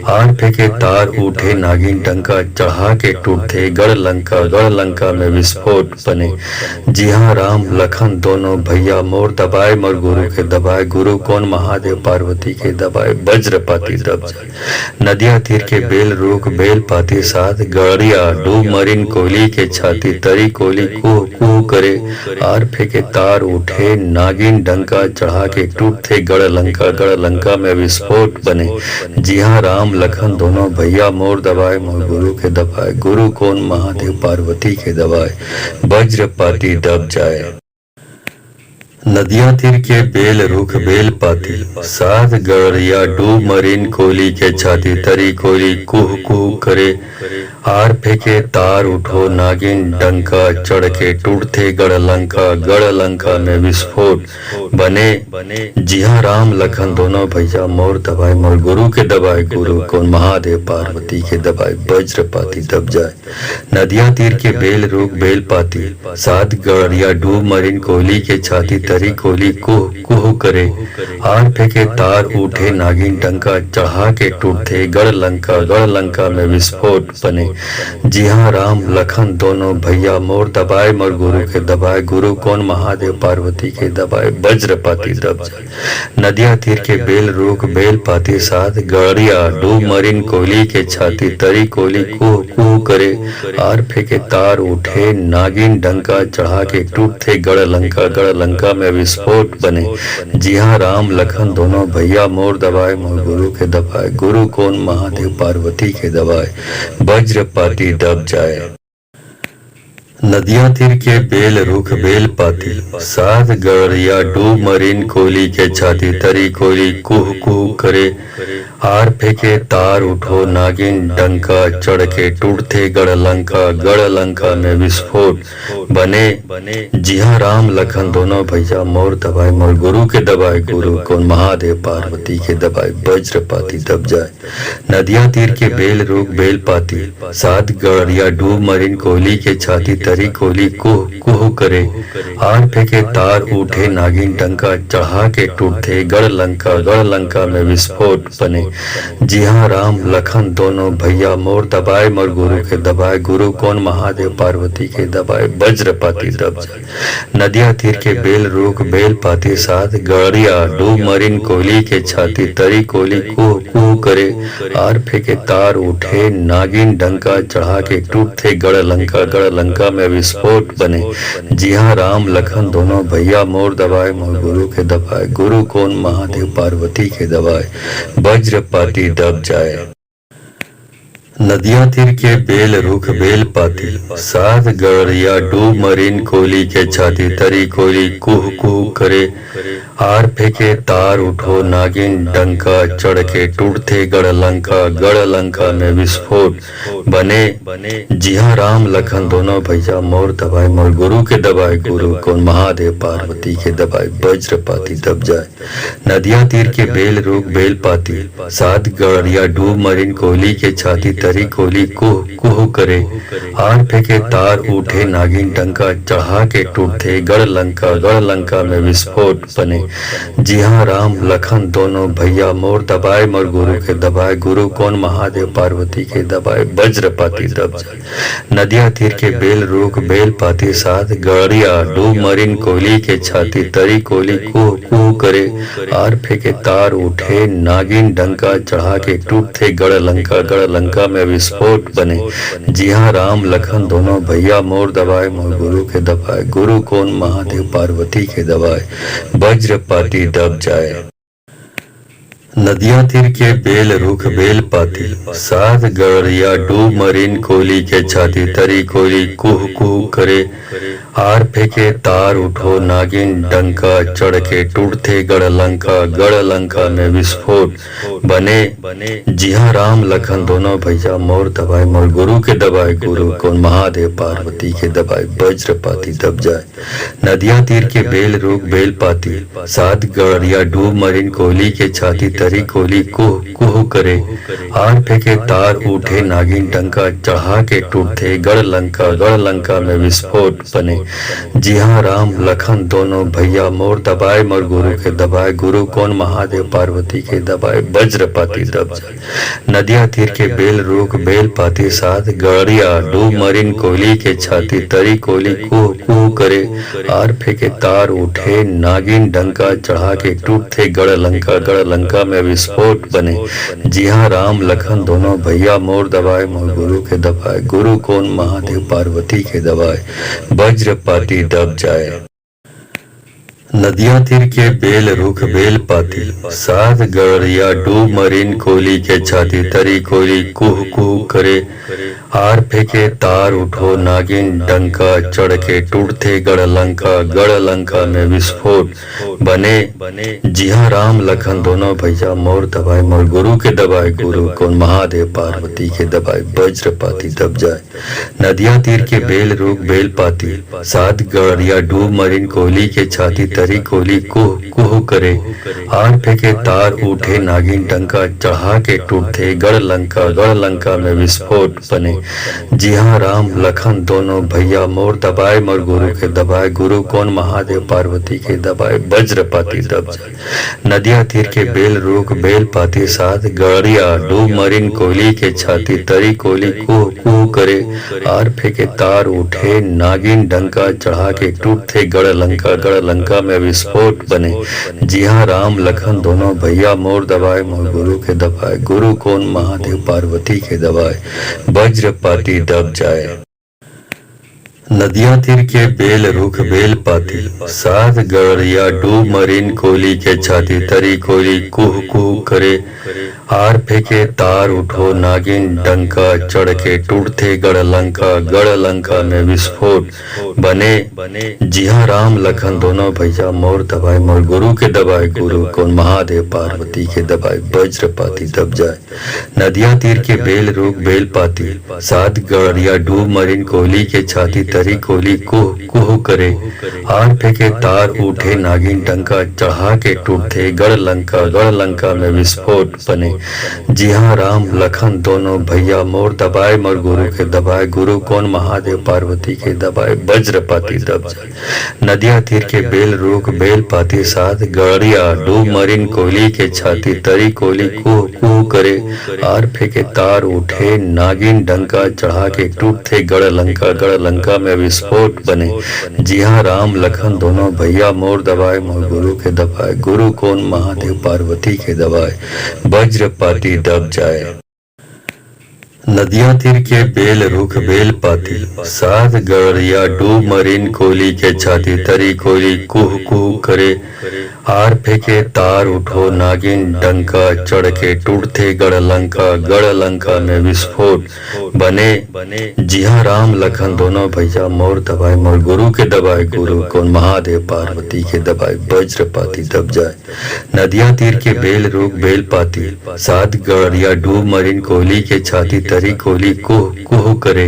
आर फेंके तार उठे नागिन डंका, चढ़ा के टूटते गढ़ लंका में विस्फोट बने। जी हाँ, राम लखन दोनों भैया मोर दबाए, मोर गुरु के दबाए, गुरु कौन महादेव पार्वती के दबाए, वज्रपाती दब जाए। नदिया तीर के बेल रुख बेल पाती साथ, गड़िया डूब मरीन कोयली के छाती, तरी कोयली कुह कुह करे, आर फेंके तार उठे नागिन डंका, चढ़ा के टूटते गढ़ लंका में विस्फोट बने। जी हाँ, राम लखन दोनों भैया मोर दबाए, मोर गुरु के दबाए, गुरु कौन महादेव पार्वती के दबाए, वज्रपाती दब जाए। नदिया तीर के बेल रुख बेल पाती साथ, गड़िया डूब मरीन कोयली के छाती, तरी कोयली कुह कुह करे, आर फेंके तार उठो नागिन डंका, चढ़ के टूटते गढ़ लंका में विस्फोट बने। जी हाँ, राम लखन दोनों भैया मोर दबाए, मोर गुरु के दबाए, गुरु कौन महादेव पार्वती के दबाए, वज्रपाती दब जाए। नदिया तीर के बेल रुख बेल पाती साथ, गड़िया डूब मरीन कोयली के छाती, तरी कोयली कुह कुह करे, आर फेंके तार उठे नागिन डंका, चढ़ा के टूटते गढ़ लंका में विस्फोट बने। जी हाँ, राम लखन दोनों भैया मोर दबाए, मोर गुरु के दबाए, गुरु कौन महादेव पार्वती के दबाए, वज्रपाती दब जाए। नदिया तीर के बेल रुख बेल पाती साथ, गड़िया डूब मरीन कोयली के छाती, तरी कोयली कुह कुह करे, आर फेंके तार उठे नागिन डंका, चढ़ा के टूटते गढ़ लंका में विस्फोट बने। जी हाँ, राम लखन दोनों भैया मोर दबाए, मोर गुरु के दबाए, गुरु कौन महादेव पार्वती के दबाए, वज्रपाती दब जाए। नदिया तीर के बेल रुख बेल पाती साथ, गड़िया डूब मरीन कोयली के छाती, तरी कोयली कुह कुह करे, आर फेंके तार उठो नागिन डंका, चढ़ के टूटते गढ़ लंका में विस्फोट बने। जी हाँ, राम लखन दोनों भैया मोर दबाए, मोर गुरु के दबाए, गुरु कौन महादेव पार्वती के दबाए, वज्रपाती दब जाए। नदिया तीर के बेल रुख बेल पाती साथ, गड़िया डूब मरीन कोयली के छाती, तरी कोयली कुह कुह करे, आर फेंके तार उठे नागिन डंका, चढ़ा के टूटते गढ़ लंका में विस्फोट बने। जी हाँ, राम लखन दोनों भैया मोर दबाए, मोर गुरु के दबाए, गुरु कौन महादेव पार्वती के दबाए, वज्रपाती दब जाए। नदिया तीर के बेल रुख बेल पाती साथ, गड़िया डूब मरीन कोयली के छाती, तरी कोयली कुह कुह करे, आर फेंके तार उठे नागिन डंका, चढ़ा के टूटते गढ़ लंका में विस्फोट बने। जी हाँ, राम लखन दोनों भैया मोर दबाए, मोर गुरु के दबाए, गुरु कौन महादेव पार्वती के दबाए, वज्रपाती दब जाए। नदिया तीर के बेल रुख बेल पाती साथ, गड़िया डूब मरीन कोयली के छाती, तरी कोयली कुह कुह करे, आर फेंके तार उठो नागिन डंका, चढ़ के टूटते गढ़ लंका में विस्फोट बने। जी हाँ, राम लखन दोनों भैया मोर दबाए, मोर गुरु के दबाए, गुरु कौन महादेव पार्वती के दबाए, वज्रपाती दब जाए। नदिया तीर के बेल रुख बेल पाती साथ, गड़िया डूब मरीन कोयली के छाती, तरी कोली कुह कुह करे, आर फेंके तार उठे नागिन डंका, चढ़ा के टूटते गढ़ लंका में विस्फोट बने। जी हाँ, राम लखन दोनों भैया मोर दबाए, मोर गुरु के दबाए, गुरु कौन महादेव पार्वती के दबाए, वज्रपाती दब जाए। नदिया तीर के बेल रूख बेल पाती साथ, गड़िया डूब मरीन कोली के छाती, तरी कोली कुह कुह करे, आर फेंके तार उठे नागिन डंका, चढ़ा के टूटते गढ़ लंका में विस्फोट बने। जी हाँ, राम लखन दोनों भैया मोर दबाए, मोर गुरु के दबाए, गुरु कौन महादेव पार्वती के दबाए, वज्रपाती दब जाए। नदिया तीर के बेल रूख बेल पाती साथ, गड़िया डूब मरीन कोली के छाती, तरी कोली कुह कुह करे, आर फेंके तार उठो नागिन डंका, चढ़ के टूटते गढ़ लंका में विस्फोट बने। जी हाँ, राम लखन दोनों भैया मोर दबाए, मोर गुरु के दबाए, गुरु कौन महादेव पार्वती के दबाए, वज्रपाती दब जाए। नदिया तीर के बेल रूख बेल पाती साथ, गड़िया डूब मरीन कोली के छाती, तरी कोली कुह कुह करे, आर फेंके तार उठे नागिन डंका, चढ़ा के टूटते गढ़ लंका में विस्फोट बने। जी हाँ, राम लखन दोनों भैया मोर दबाए, मोर गुरु के दबाए, गुरु कौन महादेव पार्वती के दबाए, वज्रपाती दब जाए। नदिया तीर के बेल रूख बेल पाती साथ, गड़िया डूब मरीन कोली के छाती, तरी कोली कुह कुह करे, आर फेंके तार उठे नागिन डंका, चढ़ा के टूटते गढ़ लंका में विस्फोट बने। जी हाँ, राम लखन दोनों भैया मोर दबाए, मोर गुरु के दबाए, गुरु कौन महादेव पार्वती के दबाए, वज्रपाती दब जाए। नदिया तीर के बेल रूख बेल पाती साथ, गड़िया डूब मरीन कोली के छाती, तरी कोली कुह कुह करे, आर फेंके तार उठो नागिन डंका, चढ़ के टूटते गढ़ लंका में विस्फोट बने। जी हाँ, राम लखन दोनों भैया मोर दबाए, मोर गुरु के दबाए, गुरु कौन महादेव पार्वती के दबाए, वज्रपाती दब जाए। नदिया तीर के बेल रूख बेल पाती साथ, गड़िया डूब मरीन कोली के छाती, तरी कोली कुह कुह करे, आर फेंके तार उठे नागिन डंका, चढ़ा के टूटते गढ़ लंका में विस्फोट बने। जी हाँ, राम लखन दोनों भैया मोर दबाए, मोर गुरु के दबाए, गुरु कौन महादेव पार्वती के दबाए, वज्रपाती दब जाए। नदिया तीर के बेल रूख बेल पाती साथ, गड़िया डूब मरीन कोली के छाती, तरी कोली कुह कुह करे, आर फेंके तार उठे नागिन डंका, चढ़ा के टूटते गढ़ लंका में विस्फोट बने। जी हाँ, राम लखन दोनों भैया मोर दबाए, मोर गुरु के दबाए, गुरु कौन महादेव पार्वती के दबाए, वज्रपाती दब जाए। नदिया तीर के बेल रूख बेल पाती साथ, गड़िया डूब मरीन कोली के छाती, तरी कोली कुह कुह करे, आर फेंके तार उठो नागिन डंका, चढ़ के टूटते गढ़ लंका में विस्फोट बने। जी हाँ, राम लखन दोनों भैया मोर दबाए, मोर गुरु के दबाए, गुरु कौन महादेव पार्वती के दबाए, वज्रपाती दब जाए। नदिया तीर के बेल रूख बेल पाती साथ, गड़िया डूब मरीन कोली के छाती, तरी कोली कुह कुह करे, आर फेंके तार उठे नागिन डंका, चढ़ा के टूटते गढ़ लंका में विस्फोट बने। जी हाँ, राम लखन दोनों भैया मोर दबाए, मोर गुरु के दबाए, गुरु कौन महादेव पार्वती के दबाए, वज्रपाती दब जाए। नदिया तीर के बेल रूख बेल पाती साथ, गड़िया डूब मरीन कोली के छाती, तरी कोली कुह कुह करे, आर फेंके तार उठे नागिन डंका, चढ़ा के टूटते गढ़ लंका में विस्फोट बने। जी हाँ, राम लखन दोनों भैया मोर दबाए, मोर गुरु के दबाए, गुरु कौन महादेव पार्वती के दबाए, वज्रपाती दब जाए। नदिया तीर के बेल रूख बेल पाती साथ, गड़िया डूब मरीन कोली के छाती, तरी कोली कुह कुह करे, आर फेंके तार उठो नागिन डंका, चढ़ के टूटते गढ़ लंका में विस्फोट बने। जी हाँ, राम लखन दोनों भैया मोर दबाए, मोर गुरु के दबाए, गुरु कौन महादेव पार्वती के दबाए, वज्रपाती दब जाए। नदिया तीर के बेल रूख बेल पाती साथ, गड़िया डूब मरीन कोली के छाती, तरी कोली कुह कुह करे,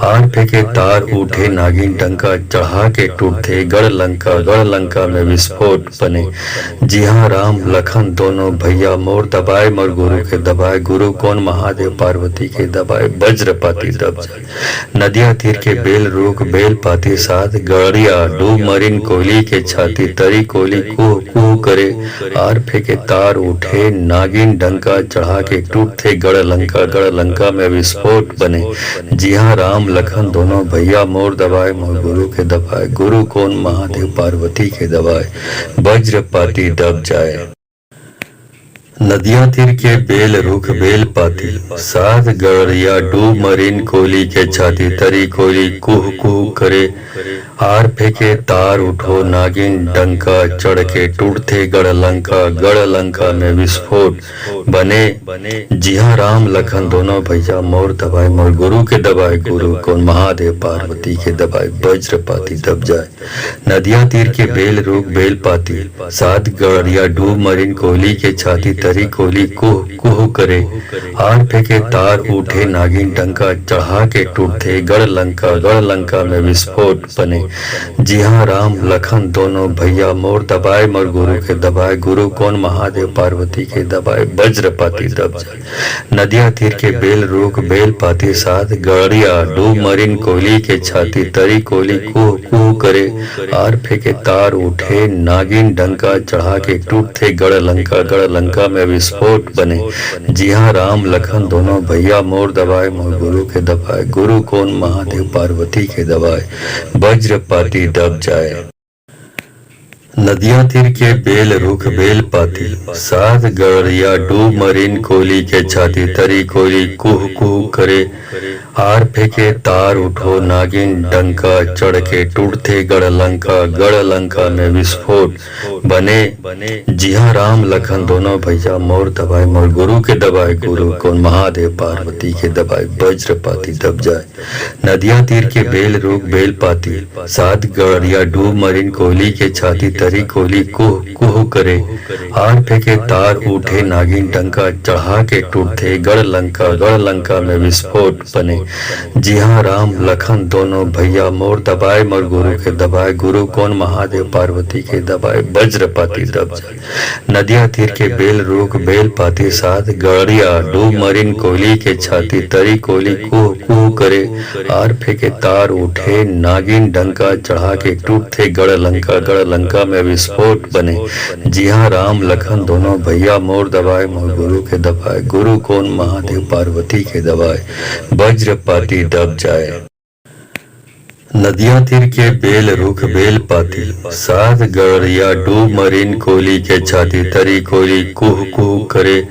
आर फेंके तार उठे नागिन डंका, चढ़ा के टूटते गढ़ लंका में विस्फोट बने। जी हाँ, राम लखन दोनों भैया मोर दबाए मोर गुरु के दबाए, गुरु कौन महादेव पार्वती के दबाए, वज्रपाती दब जाए। नदिया तीर के बेल रूख बेल पाती साथ, गड़िया डूब मरीन कोली के छाती, तरी कोली कुह कुह करे, आर फेंके तार उठे नागिन डंका, चढ़ा के टूटते गढ़ लंका में विस्फोट बने। जी हाँ, राम लखन दोनों भैया मोर दबाए मोर गुरु के दबाए, गुरु कौन महादेव पार्वती के दबाए, वज्रपाती दब जाए। नदिया तीर के बेल रूख बेल पाती साथ, गड़िया डूब मरीन कोली के छाती, तरी कोली कुह कुह करे, आर फेंके तार उठो नागिन डंका, चढ़ के टूटते गढ़ लंका में विस्फोट बने। जी हाँ, राम लखन दोनों भैया मोर दबाए मोर गुरु के दबाए, गुरु कौन महादेव पार्वती के दबाए, वज्रपाती दब जाए। नदिया तीर के बेल रूख बेल पाती साथ, गड़िया डूब मरीन कोली के छाती, तरी कोली कुह कुह करे, आर फेंके तार उठे नागिन डंका, चढ़ा के टूटते गढ़ लंका में विस्फोट बने। जी हाँ, राम लखन दोनों भैया मोर दबाए मोर गुरु के दबाए, गुरु कौन महादेव पार्वती के दबाए, वज्रपाती दब जाए। नदिया तीर के बेल रूख बेल पाती साथ, गड़िया डूब मरीन कोली के छाती, तरी कोली कुह कुह करे, आर फेंके तार उठे नागिन डंका, चढ़ा के टूटते गढ़ लंका में विस्फोट बने। जी हाँ, राम लखन दोनों भैया मोर दबाए मोर गुरु के दबाए, गुरु कौन महादेव पार्वती के दबाए, वज्रपाती दब जाए। नदिया तीर के बेल रूख बेल पाती साथ, गड़िया डूब मरीन कोली के छाती, तरी कोली कुह कुह करे, आर फेंके तार उठो नागिन डंका, चढ़ के टूटते गढ़ लंका में विस्फोट बने। जी हाँ, राम लखन दोनों भैया मोर दबाए मोर गुरु के दबाए, गुरु कौन महादेव पार्वती के दबाए, वज्रपाती दब जाए। नदिया तीर के बेल रूख बेल पाती साथ, गड़िया डूब मरीन कोली के छाती, तरी कोली कुह कुह करे, आर फेंके तार उठे नागिन डंका, चढ़ा के टूटते गढ़ लंका में विस्फोट बने। जी हाँ, राम लखन दोनों भैया मोर दबाए मोर गुरु के दबाए, गुरु कौन महादेव पार्वती के दबाए, वज्रपाती दब जाए। नदिया तीर के बेल रूख बेल पाती साथ, गड़िया डूब मरीन कोली के छाती, तरी कोली कुह कुह करे, आर फेंके तार उठे नागिन डंका, चढ़ा के टूटते गढ़ लंका में विस्फोट बने। जी हाँ, राम लखन दोनों भैया मोर दबाए मोर गुरु के दबाए, गुरु कौन महादेव पार्वती के दबाए, वज्रपाती दब जाए। नदिया तीर के बेल रूख बेल पाती साथ, गड़िया डूब मरीन कोली के छाती, तरी कोली कुह कुह करे,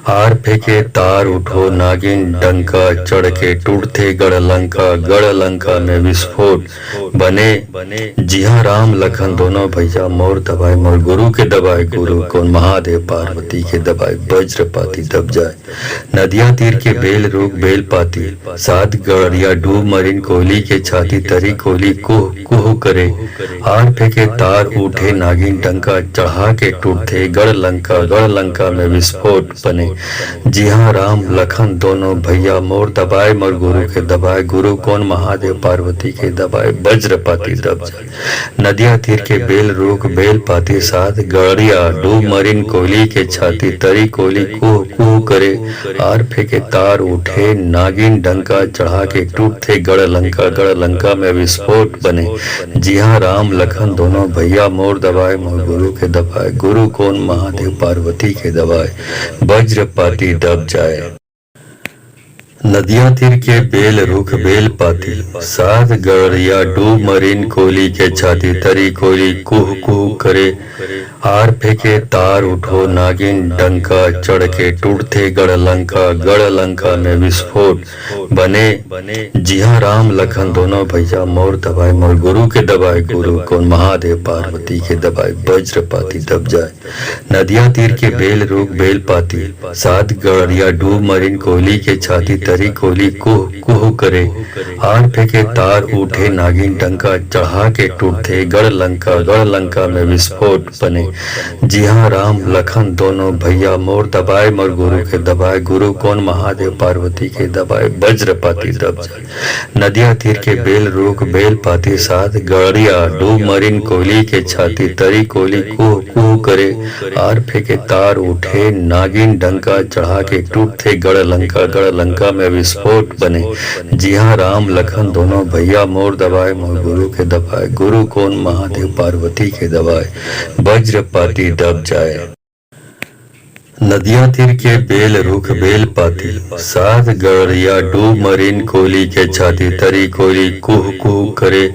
आर फेंके तार उठो नागिन डंका, चढ़ के टूटते गढ़ लंका में विस्फोट बने। जी हाँ, राम लखन दोनों भैया मोर दबाए मोर गुरु के दबाए, गुरु कौन महादेव पार्वती के दबाए, वज्रपाती दब जाए। नदिया तीर के बेल रूख बेल पाती साथ, गड़िया डूब मरीन कोली के छाती, तरी कोली कुह कुह करे, आर फेंके तार उठे नागिन डंका, चढ़ा के टूटते गढ़ लंका में विस्फोट बने। जी हाँ, राम लखन दोनों भैया मोर दबाए मोर गुरु के दबाए, गुरु कौन महादेव पार्वती के दबाए, वज्रपाती दब जाए। नदिया तीर के बेल रूख बेल पाती साथ, गड़िया डूब मरीन कोली के छाती, तरी कोली कुह कुह करे, आर फेंके तार उठे नागिन डंका, चढ़ा के टूटते गढ़ लंका में विस्फोट बने। जी हाँ, राम लखन दोनों भैया मोर दबाए मोर गुरु के दबाए, गुरु कौन महादेव पार्वती के दबाए, वज्रपाती दब जाए। नदिया तीर के बेल रूख बेल पाती साथ, गड़िया डूब मरीन कोली के छाती, तरी कोली कुह कुह करे, आर फेंके तार उठो नागिन डंका, चढ़ के टूटते गढ़ लंका में विस्फोट बने। जी हाँ, राम लखन दोनों भैया मोर दबाए मोर गुरु के दबाए, गुरु कौन महादेव पार्वती के दबाए, वज्रपाती दब जाए। नदिया तीर के बेल रूख बेल पाती साथ, गड़िया डूब मरीन कोली के छाती, तरी कोली कुह कुह करे, आर फेंके तार उठे नागिन डंका, चढ़ा के टूटते गढ़ लंका में विस्फोट बने। जी हाँ, राम लखन दोनों भैया मोर दबाए मोर गुरु के दबाए, गुरु कौन महादेव पार्वती के दबाए, वज्रपाती दब जाए। नदिया तीर के बेल रूख बेल पाती साथ, गड़िया डूब मरीन कोली के छाती, तरी कोली कुह कुह करे, आर फेंके तार उठे नागिन डंका, चढ़ा के टूटते गढ़ लंका में विस्फोट बने। जी हाँ, राम लखन दोनों भैया मोर दबाए मोर गुरु के दबाए, गुरु कौन महादेव पार्वती के दबाए, वज्रपाती दब जाए। नदिया तीर के बेल रुख बेल पाती साथ, गड़िया डूब मरीन कोली के छाती, तरी कोली कुह कुह करे,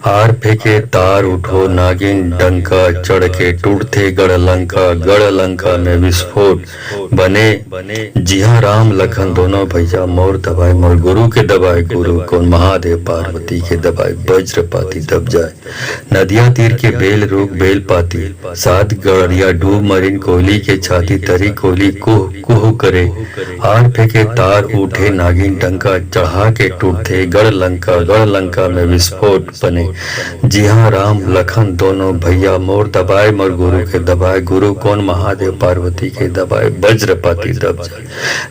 आर फेंके तार उठो नागिन डंका, चढ़ के टूटते गढ़ लंका में विस्फोट बने। जी हाँ, राम लखन दोनों भैया मोर दबाए मोर गुरु के दबाए, गुरु कौन महादेव पार्वती के दबाए, वज्रपाती दब जाए। नदिया तीर के बेल रुख बेल पाती साथ, गड़िया डूब मरीन कोली के छाती, तरी कोली कुह कुह करे, आर फेंके तार उठे नागिन डंका, चढ़ा के टूटते गढ़ लंका में विस्फोट बने। जी हाँ, राम लखन दोनों भैया मोर दबाए मोर गुरु के दबाए, गुरु कौन महादेव पार्वती के दबाए, वज्रपाती दब जाए।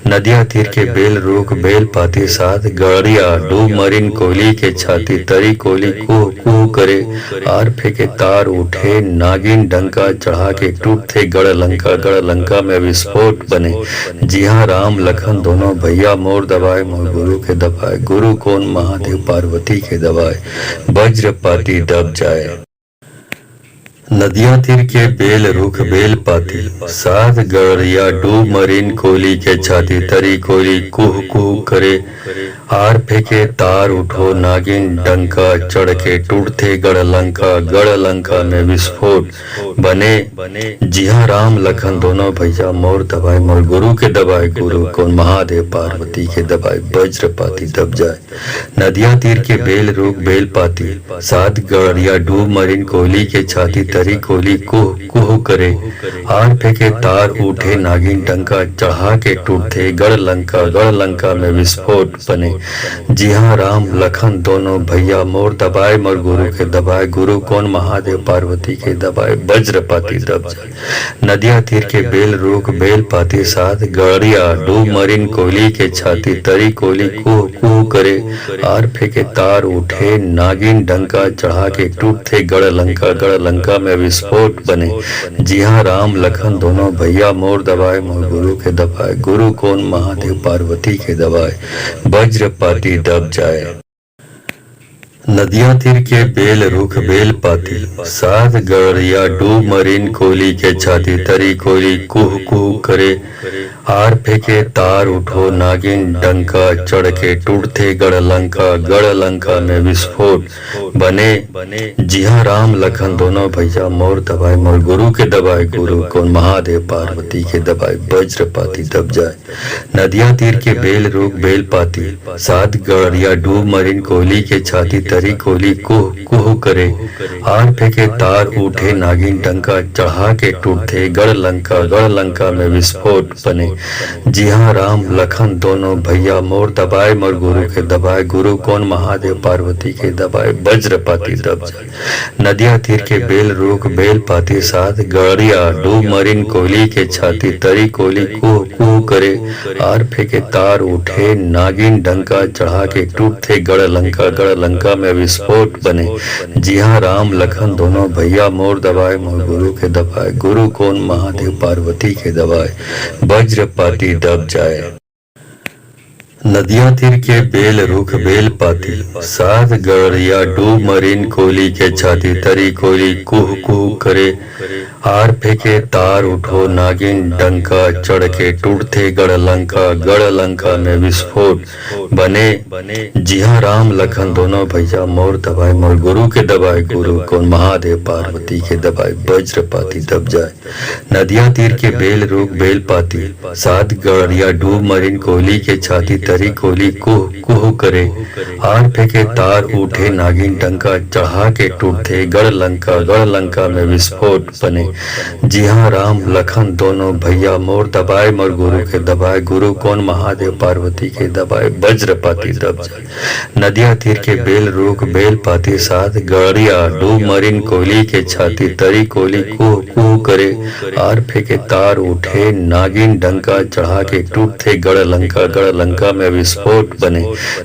नदिया तीर के बेल रुख बेल पाती साथ, गड़िया डूब मरीन कोली के छाती, तरी कोली कुह कुह करे, आर फेंके तार उठे नागिन डंका, चढ़ा के टूटते गढ़ लंका में विस्फोट बने। जी हाँ, राम लखन दोनों भैया मोर दबाए मोर गुरु के दबाए, गुरु कौन महादेव पार्वती के दबाए, वज्रपाती दब जाए। नदिया तीर के बेल रुख बेल पाती साथ, गड़िया डूब मरीन कोली के छाती, तरी कोली कुह कुह करे, आर फेंके तार उठो नागिन डंका, चढ़ के टूटते गढ़ लंका में विस्फोट बने। जी हाँ, राम लखन दोनों भैया मोर दबाए मोर गुरु के दबाए, गुरु कौन महादेव पार्वती के दबाए, वज्रपाती दब जाए। नदिया तीर के बेल रुख बेल पाती साथ, गड़िया डूब मरीन कोली के छाती, तरी कोली कुह कुह करे, आर फेंके तार उठे नागिन डंका, चढ़ा के टूटते गढ़ लंका में विस्फोट बने। जी हाँ, राम लखन दोनों भैया मोर दबाए मोर गुरु के दबाए, गुरु कौन महादेव पार्वती के दबाए, वज्रपाती दब जाए। नदिया तीर के बेल रुख बेल पाती साथ, गड़िया डूब मरीन कोली के छाती, तरी कोली कुह कुह करे, आर फेंके तार उठे नागिन डंका, चढ़ा के टूटते गढ़ लंका में विस्फोट बने। जी हाँ, राम लखन दोनों भैया मोर दबाए मोर गुरु के दबाए, गुरु कौन महादेव पार्वती के दबाए, वज्रपाती दब जाए। नदिया तीर के बेल रुख बेल पाती साथ, गड़िया डूब मरीन कोली के छाती, तरी कोली कुह कुह करे, आर फेंके तार उठो नागिन डंका, चढ़ के टूटते गढ़ लंका में विस्फोट बने। जी हाँ, राम लखन दोनों भैया मोर दबाए मोर गुरु के दबाए, गुरु कौन महादेव पार्वती के दबाए, वज्रपाती दब जाए। नदिया तीर के बेल रुख बेल पाती साथ, गड़िया डूब मरीन कोली के छाती, तरी कोली कुह कुह करे, आर फेंके तार उठे नागिन डंका, चढ़ा के टूटते गढ़ लंका में विस्फोट बने। जी हाँ, राम लखन दोनों भैया मोर दबाए मोर गुरु के दबाए, गुरु कौन महादेव पार्वती के दबाए, वज्रपाती दब जाए। नदिया तीर के बेल रुख बेल पाती साथ, गड़िया डूब मरीन कोली के छाती, तरी कोली कुह कुह करे, आर फेंके तार उठे नागिन डंका, चढ़ा के टूटते गढ़ लंका में विस्फोट बने। जी हाँ, राम लखन दोनों भैया मोर दबाए मोर गुरु के दबाए, गुरु कौन महादेव पार्वती के दबाए, वज्रपाती दब जाए। नदिया तीर के बेल रुख बेल पाती साथ, गड़िया डूब मरीन कोली के छाती, तरी कोली कुह कुह करे, आर फेंके तार उठो नागिन डंका, चढ़ के टूटते गढ़ लंका में विस्फोट बने। जी हाँ, राम लखन दोनों भैया मोर दबाए मोर गुरु के दबाए, गुरु कौन महादेव पार्वती के दबाए, वज्रपाती दब जाए। नदिया तीर के बेल रुख बेल पाती साथ, गड़िया डूब मरीन कोली के छाती, तरी कोली कुह कुह करे, आर फेंके तार उठे नागिन डंका, चढ़ा के टूटे गढ़ लंका में विस्फोट बने। जी हाँ, राम लखन दोनों भैया मोर दबाए, मोर गुरु के दबाए, गुरु कौन महादेव पार्वती के दबाए, वज्रपाती दब जाए। नदिया तीर के बेल रूख बेल पाती साथ, गड़िया डूब मरीन कोयली के छाती, तरी कोली कुह कुह करे, आर फेंके तार उठे नागिन डंका, चढ़ा के टूटे गढ़ लंका में विस्फोट बने।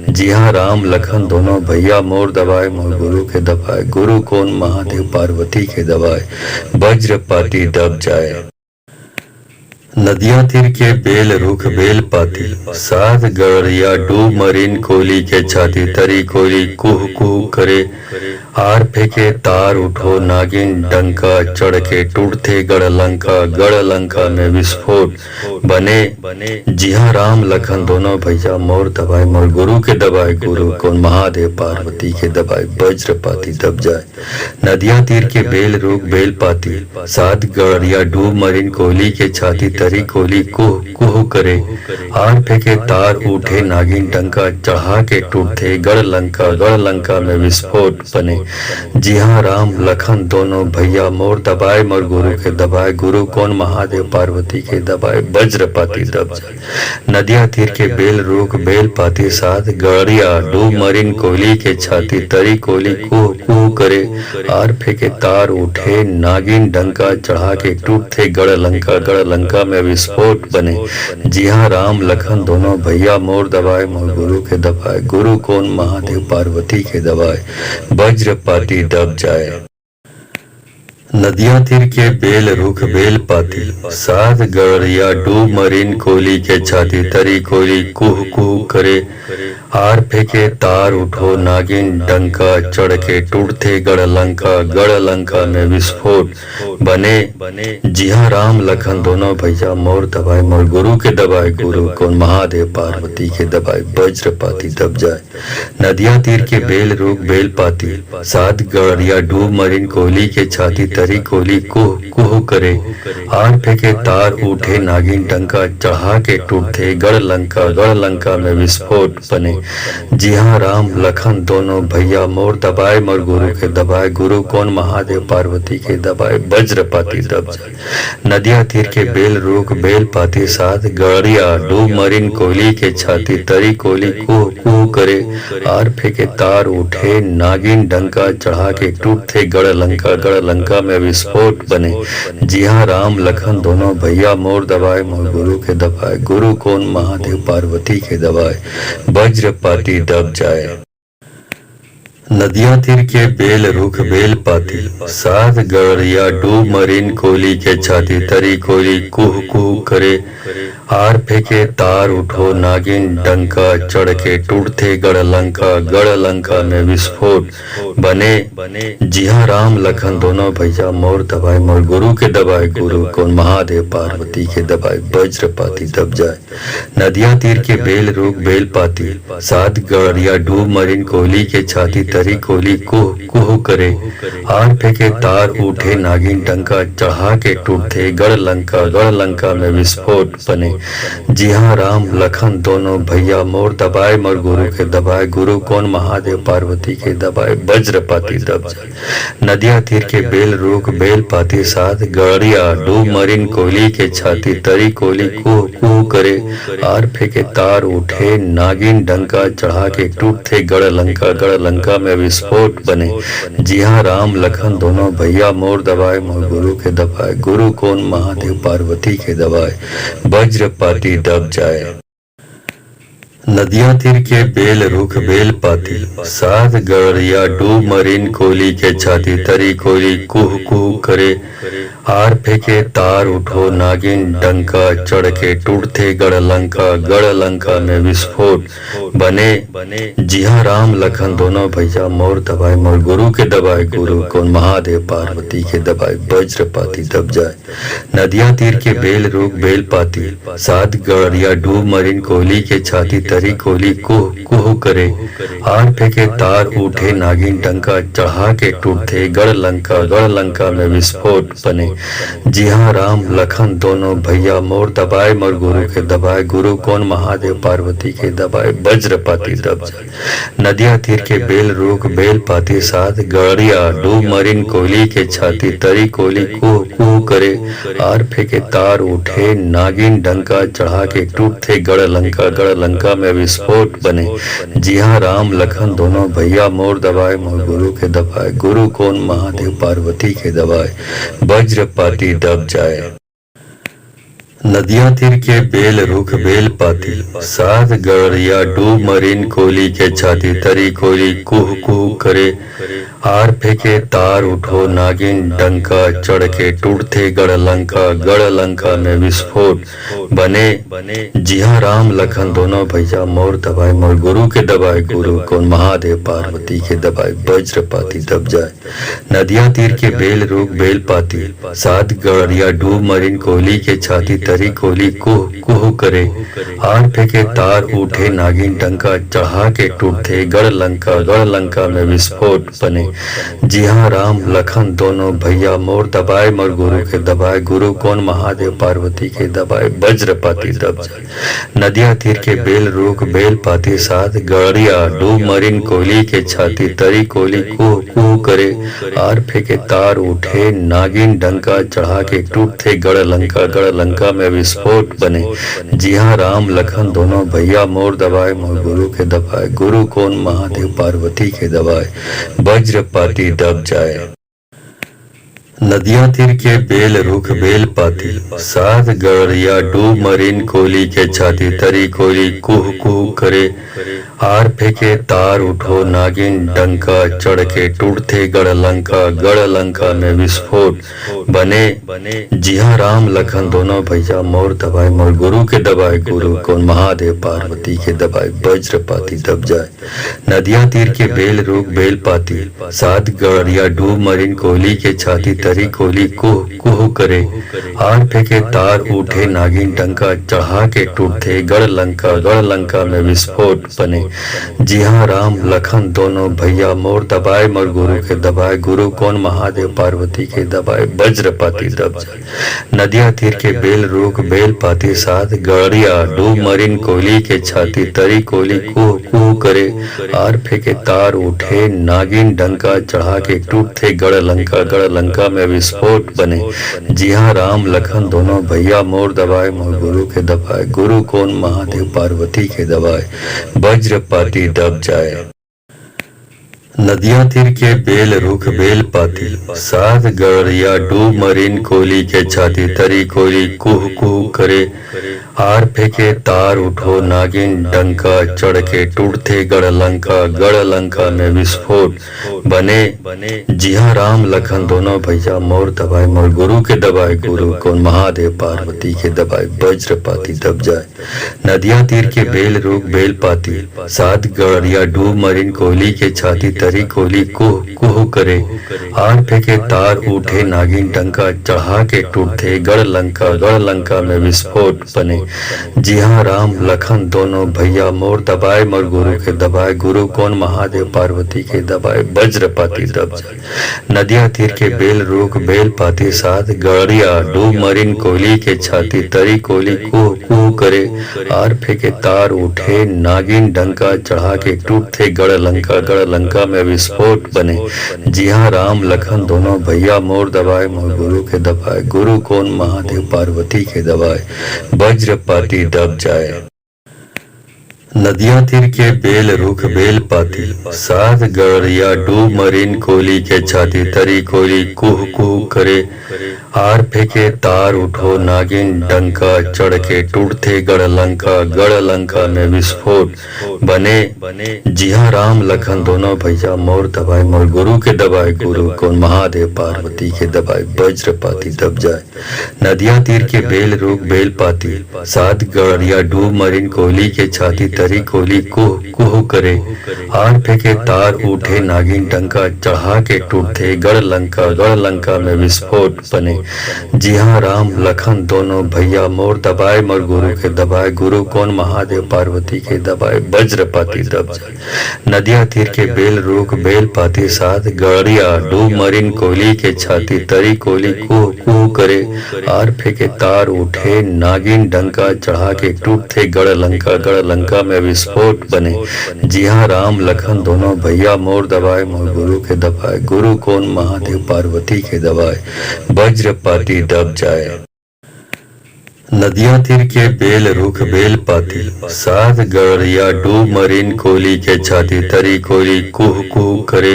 जी हाँ, राम लखन दोनों भैया मोर दबाए, मोर गुरु के दबाए, गुरु कौन महादेव पार्वती के दबाए, वज्रपाती दब जाए। नदिया तीर के बेल रुख बेल पाती साथ, गड़िया डूब मरीन कोयली के छाती, तरी कोयली कुह कुह करे, आर फेंके तार उठो नागिन डंका, चढ़ के टूटते गढ़ लंका में विस्फोट बने। जी हाँ, राम लखन दोनों भैया मोर दबाए, मोर गुरु के दबाए, गुरु कौन महादेव पार्वती के दबाए, वज्रपाती दब जाए। नदिया तीर के बेल रुख बेल पाती साथ, गड़िया डूब मरीन कोयली के छाती, तरी कोयली कुह कुह करे, आर फेंके तार उठे नागिन डंका, चढ़ा के टूटते गढ़ लंका में विस्फोट बने। जी हाँ, राम लखन दोनों भैया मोर दबाए, मोर गुरु के दबाए, गुरु कौन महादेव पार्वती के दबाए, वज्रपाती दब जाए। नदिया तीर के बेल रुख बेल पाती साथ, गड़िया डूब मरीन कोयली के छाती, तरी कोयली कुह कुह करे, आर फेंके तार उठे नागिन डंका, चढ़ा के टूटते गढ़ लंका में विस्फोट बने। जी हाँ, राम लखन दोनों भैया मोर दबाए, मोर गुरु के दबाए, गुरु कौन महादेव पार्वती के दबाए, वज्रपाती दब जाए। नदिया तीर के बेल रुख बेल पाती साथ, गड़िया डूब मरीन कोयली के छाती, तरी कोयली कुह कुह करे, आर फेंके तार उठो नागिन डंका, चढ़ के टूटते गढ़ लंका में विस्फोट बने। जी हाँ, राम लखन दोनों भैया मोर दबाए, मोर गुरु के दबाए, गुरु कौन महादेव पार्वती के दबाए, वज्रपाती दब जाए। नदिया तीर के बेल रुख बेल पाती साथ, गड़िया डूब मरीन कोयली के छाती, तरी कोयली कुह कुह करे, आर फेंके तार उठे नागिन डंका, चढ़ा के टूटते गढ़ लंका में विस्फोट बने। जी हाँ, राम लखन दोनों भैया मोर दबाए, मोर गुरु के दबाए, गुरु कौन महादेव पार्वती के दबाए, वज्रपाती दब जाए। नदिया तीर के बेल रुख बेल पाती साथ, गड़िया डूब मरीन कोयली के छाती, तरी कोयली कुह कुह करे, आर फेंके तार उठे नागिन डंका, चढ़ा के टूटते गढ़ लंका में विस्फोट बने। जी हाँ, राम लखन दोनों भैया मोर दबाए, मोर गुरु के दबाए, गुरु कौन महादेव पार्वती के दबाए, वज्रपाती दब जाए। नदिया तीर के बेल रुख बेल पाती साथ, गड़िया डूब मरीन कोयली के छाती, तरी कोयली कुह कुह करे, आर फेंके तार उठो नागिन डंका, चढ़ के टूटते गढ़ लंका में विस्फोट बने। जी हाँ, राम लखन दोनों भैया मोर दबाए, मोर गुरु के दबाए, गुरु कौन महादेव पार्वती के दबाए, वज्रपाती दब जाए। नदिया तीर के बेल रुख बेल पाती साथ, गड़िया डूब मरीन कोयली के छाती, तरी कोयली कुह कुह करे, आर फेंके तार उठे नागिन डंका, चढ़ा के टूटते गढ़ लंका में विस्फोट बने। जी हाँ, राम लखन दोनों भैया मोर दबाए, मोर गुरु के दबाए, गुरु कौन महादेव पार्वती के दबाए, वज्रपाती दब जाए। नदिया तीर के बेल रुख बेल पाती साथ, गड़िया डूब मरीन कोयली के छाती, तरी कोयली कुह कुह करे, आर फेंके तार उठे नागिन डंका, चढ़ा के टूटते गढ़ लंका में विस्फोट बने। जी हाँ, राम लखन दोनों भैया मोर दबाए, मोर गुरु के दबाए, गुरु कौन महादेव पार्वती के दबाए, वज्रपाती दब जाए। नदिया तीर के बेल रुख बेल पाती साथ, गड़िया डूब मरीन कोयली के छाती, तरी कोयली कुह कुह करे, आर फेंके तार उठो नागिन डंका, चढ़ के टूटते गढ़ लंका में विस्फोट बने। जी हाँ, राम लखन दोनों भैया मोर दबाए, मोर गुरु के दबाए, गुरु कौन महादेव पार्वती के दबाए, वज्रपाती दब जाए। नदिया तीर के बेल रुख बेल पाती साथ, गड़िया डूब मरीन कोयली के छाती, तरी कोली कुह कुह करे, आर फेंके तार उठे नागिन डंका, चढ़ा के टूटते गढ़ लंका में विस्फोट बने। जी हाँ, राम लखन दोनों भैया मोर दबाए, मोर गुरु के दबाए, गुरु कौन महादेव पार्वती के दबाए, वज्रपाती दब जाए। नदिया तीर के बेल रूख बेल पाती साथ, गड़िया डूब मरीन कोयली के छाती, तरी कोयली कुह कुह करे, आर फेंके तार उठे नागिन डंका, चढ़ा के टूटते गढ़ लंका में विस्फोट बने। जी हाँ, राम लखन दोनों भैया मोर दबाए, मोर गुरु के दबाए, गुरु कौन महादेव पार्वती के दबाए, वज्रपाती दब जाए। नदिया तीर के बेल रुख बेल पाती साथ, गड़िया डूब मरीन कोयली के छाती, तरी कोयली कुह कुह करे, आर फेंके तार उठो नागिन डंका, चढ़ के टूटते गढ़ लंका में विस्फोट बने। जी हाँ, राम लखन दोनों भैया मोर दबाए, मोर गुरु के दबाए, गुरु कौन महादेव पार्वती के दबाए, वज्रपाती दब जाए। नदिया तीर के बेल रुख बेल पाती साथ, गड़िया डूब मरीन कोयली के छाती, तरी कोयली कुह कुह करे, आर फेंके तार उठे नागिन डंका, चढ़ा के टूटते गढ़ लंका में विस्फोट बने। जी हाँ, राम लखन दोनों भैया मोर दबाए, मोर गुरु के दबाए, गुरु कौन महादेव पार्वती के दबाए, वज्रपाती दब जाए। नदिया तीर के बेल रुख बेल पाती साथ, गड़िया डूब मरीन कोयली के छाती, तरी कोयली कुह कुह करे, आर फेंके तार उठे नागिन डंका, चढ़ा के टूटते गढ़ लंका में विस्फोट बने। जी हाँ, राम लखन दोनों भैया मोर दबाए, मोर गुरु के दबाए, गुरु कौन महादेव पार्वती के दबाए, वज्रपाती दब जाए। नदिया तीर के बेल रुख बेल पाती साथ, गड़िया डूब मरीन कोयली के छाती, तरी कोयली कुह कुह करे, आर फेंके तार उठो नागिन डंका, चढ़ के टूटते गढ़ लंका में विस्फोट बने। जी हाँ, राम लखन दोनों भैया मोर दबाए, मोर गुरु के दबाए, गुरु कौन महादेव पार्वती के दबाए, वज्रपाती दब जाए। नदिया तीर के बेल रुख बेल पाती साथ, गड़िया डूब मरीन कोयली के छाती, तरी कोयली कुह कुह करे, आर फेंके तार उठे नागिन डंका, चढ़ा के टूटते गढ़ लंका में विस्फोट बने। जी हाँ, राम लखन दोनों भैया मोर दबाए, मोर गुरु के दबाए, गुरु कौन महादेव पार्वती के दबाए, वज्रपाती दब जाए। नदिया तीर के बेल रुख बेल पाती साथ, गड़िया डूब मरीन कोयली के छाती, तरी कोयली कुह कुह करे, आर फेंके तार उठे नागिन डंका, चढ़ा के टूटते गढ़ लंका में विस्फोट बने। जी हाँ, राम लखन दोनों भैया मोर दबाए, मोर गुरु के दबाए, गुरु कौन महादेव पार्वती के दबाए, वज्रपाती दब जाए। नदिया तीर के बेल रुख बेल पाती साथ, गड़िया डूब मरीन कोयली के छाती, तरी कोयली कुह कुह करे, आर फेंके तार उठो नागिन डंका, चढ़ के टूटते गढ़ लंका में विस्फोट बने। जी हाँ, राम लखन दोनों भैया मोर दबाए, मोर गुरु के दबाए, गुरु कौन महादेव पार्वती के दबाए, वज्रपाती दब जाए। नदिया तीर के बेल रुख बेल पाती साथ, गड़िया डूब मरीन कोयली के छाती, तरी कोयली कुह कुह करे, आर फेंके तार उठे नागिन डंका, चढ़ा के टूटते गढ़ लंका में विस्फोट बने। जी हाँ, राम लखन दोनों भैया मोर दबाए, मोर गुरु के दबाए, गुरु कौन महादेव पार्वती के दबाए, वज्रपाती दब जाए। नदिया तीर के बेल रुख बेल पाती साथ, गड़िया डूब मरीन कोयली के छाती, तरी कोयली कुह कुह करे, आर फेंके तार उठे नागिन डंका, चढ़ा के टूटते गढ़ लंका में विस्फोट बने। जी हाँ, राम लखन दोनों भैया मोर दबाए, मोर गुरु के दबाए, गुरु कौन महादेव पार्वती के दबाए, वज्रपाती दब जाए। नदिया तीर के बेल रुख बेल पाती साथ, गड़िया डूब मरीन कोयली के छाती, तरी कोयली कुह कुह करे, आर फेंके तार उठो नागिन डंका, चढ़ के टूटते गढ़ लंका में विस्फोट बने। जी हाँ, राम लखन दोनों भैया मोर दबाए, मोर गुरु के दबाए, गुरु कौन महादेव पार्वती के दबाए, वज्रपाती दब जाए। नदिया तीर के बेल रुख बेल पाती साथ, गड़िया डूब मरीन कोयली के छाती, तरी कोली कुह कुह करे, आर फेंके तार उठे नागिन डंका, चढ़ा के टूटते गढ़ लंका में विस्फोट बने। जी हाँ, राम लखन दोनों भैया मोर दबाए मोर गुरु के दबाए, गुरु कौन महादेव पार्वती के दबाए, वज्रपाती दब जाए। नदिया तीर के बेल रूख बेल पाती साथ, गड़िया डूब मरीन कोली के छाती, तरी कोली कुह कुह करे, आर फेंके तार उठे नागिन डंका, चढ़ा के टूटते गढ़ लंका में विस्फोट बने। जी हाँ, राम लखन दोनों भैया मोर दबाए मोर गुरु के दबाए, गुरु कौन महादेव पार्वती के दबाए, वज्रपाती दब जाए। नदिया तीर के बेल रूख बेल पाती साथ, गड़िया डूब मरीन कोली के छाती, तरी कोली कुह कुह करे,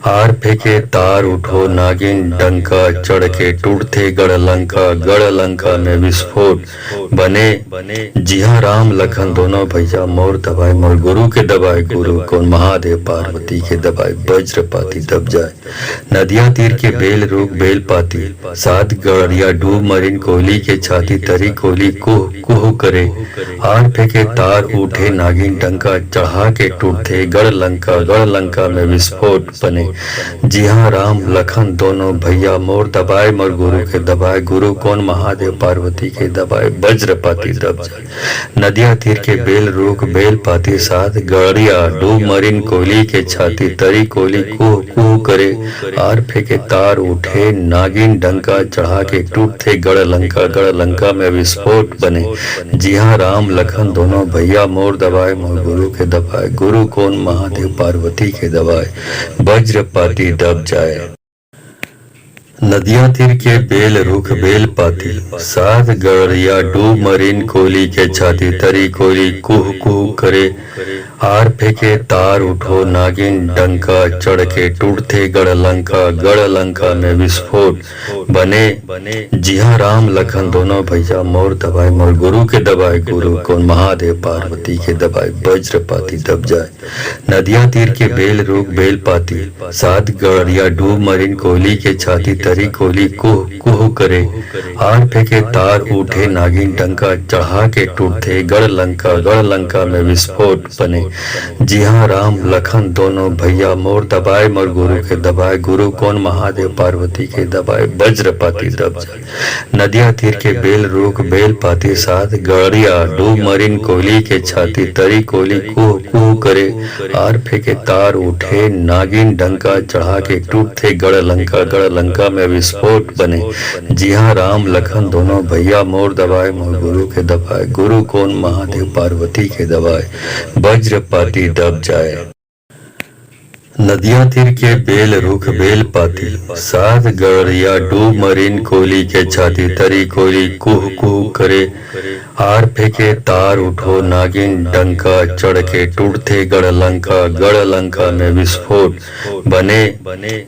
आर फेंके तार उठो नागिन डंका, चढ़ के टूटते गढ़ लंका में विस्फोट बने। जी हाँ, राम लखन दोनों भैया मोर दबाए मोर गुरु के दबाए, गुरु कौन महादेव पार्वती के दबाए, वज्रपाती दब जाए। नदिया तीर के बेल रूख बेल पाती साथ, गड़िया डूब मरीन कोली के छाती, तरी कोली कुह कुह करे, आर फेंके तार उठे नागिन डंका, चढ़ा के टूटते गढ़ लंका में विस्फोट बने। जी हाँ, राम लखन दोनों भैया मोर दबाए मोर गुरु के दबाए, गुरु कौन महादेव पार्वती के दबाए, वज्रपाती दब जाए। नदिया तीर के बेल रूख बेल पाती साथ, गड़िया डूब मरीन कोली के छाती, तरी कोली कुह कुह करे, आर फेंके तार उठे नागिन डंका, चढ़ा के टूटते गढ़ लंका में विस्फोट बने। जी हाँ, राम लखन दोनों भैया मोर दबाए मोर गुरु के दबाए, गुरु कौन महादेव पार्वती के दबाए, वज्रपाती दब जाए। नदिया तीर के बेल रूख बेल पाती साथ, गड़िया डूब मरीन कोली के छाती, तरी कोली कुह कुह करे, आर फेंके तार उठो नागिन डंका, चढ़ के टूटते गढ़ लंका में विस्फोट बने। जी हाँ, राम लखन दोनों भैया मोर दबाए मोर गुरु के दबाए, गुरु कौन महादेव पार्वती के दबाए, वज्रपाती दब जाए। नदिया तीर के बेल रूख बेल पाती साथ, गड़िया डूब मरीन कोली के छाती, तरी कोली कुह कुह करे, आर फेंके तार उठे नागिन डंका, चढ़ा के टूटते गढ़ लंका में विस्फोट बने। जी हाँ, राम लखन दोनों भैया मोर दबाए मोर गुरु के दबाए, गुरु कौन महादेव पार्वती के दबाए, वज्रपाती दब जाए। नदिया तीर के बेल रूख बेल पाती साथ, गड़िया डूब मरीन कोली के छाती, तरी कोली कुह कुह करे, आर फेंके तार उठे नागिन डंका, चढ़ा के टूटते गढ़ लंका में विस्फोट बने। जी हाँ, राम लखन दोनों भैया मोर दबाए मोर गुरु के दबाए, गुरु कौन महादेव पार्वती के दबाए, वज्रपाती दब जाए। नदिया तीर के बेल रूख बेल पाती साथ, गड़िया डूब मरीन कोली के छाती, तरी कोली कुह कुह करे, आर फेंके तार उठो नागिन डंका, चढ़ के टूटते गढ़ लंका में विस्फोट बने।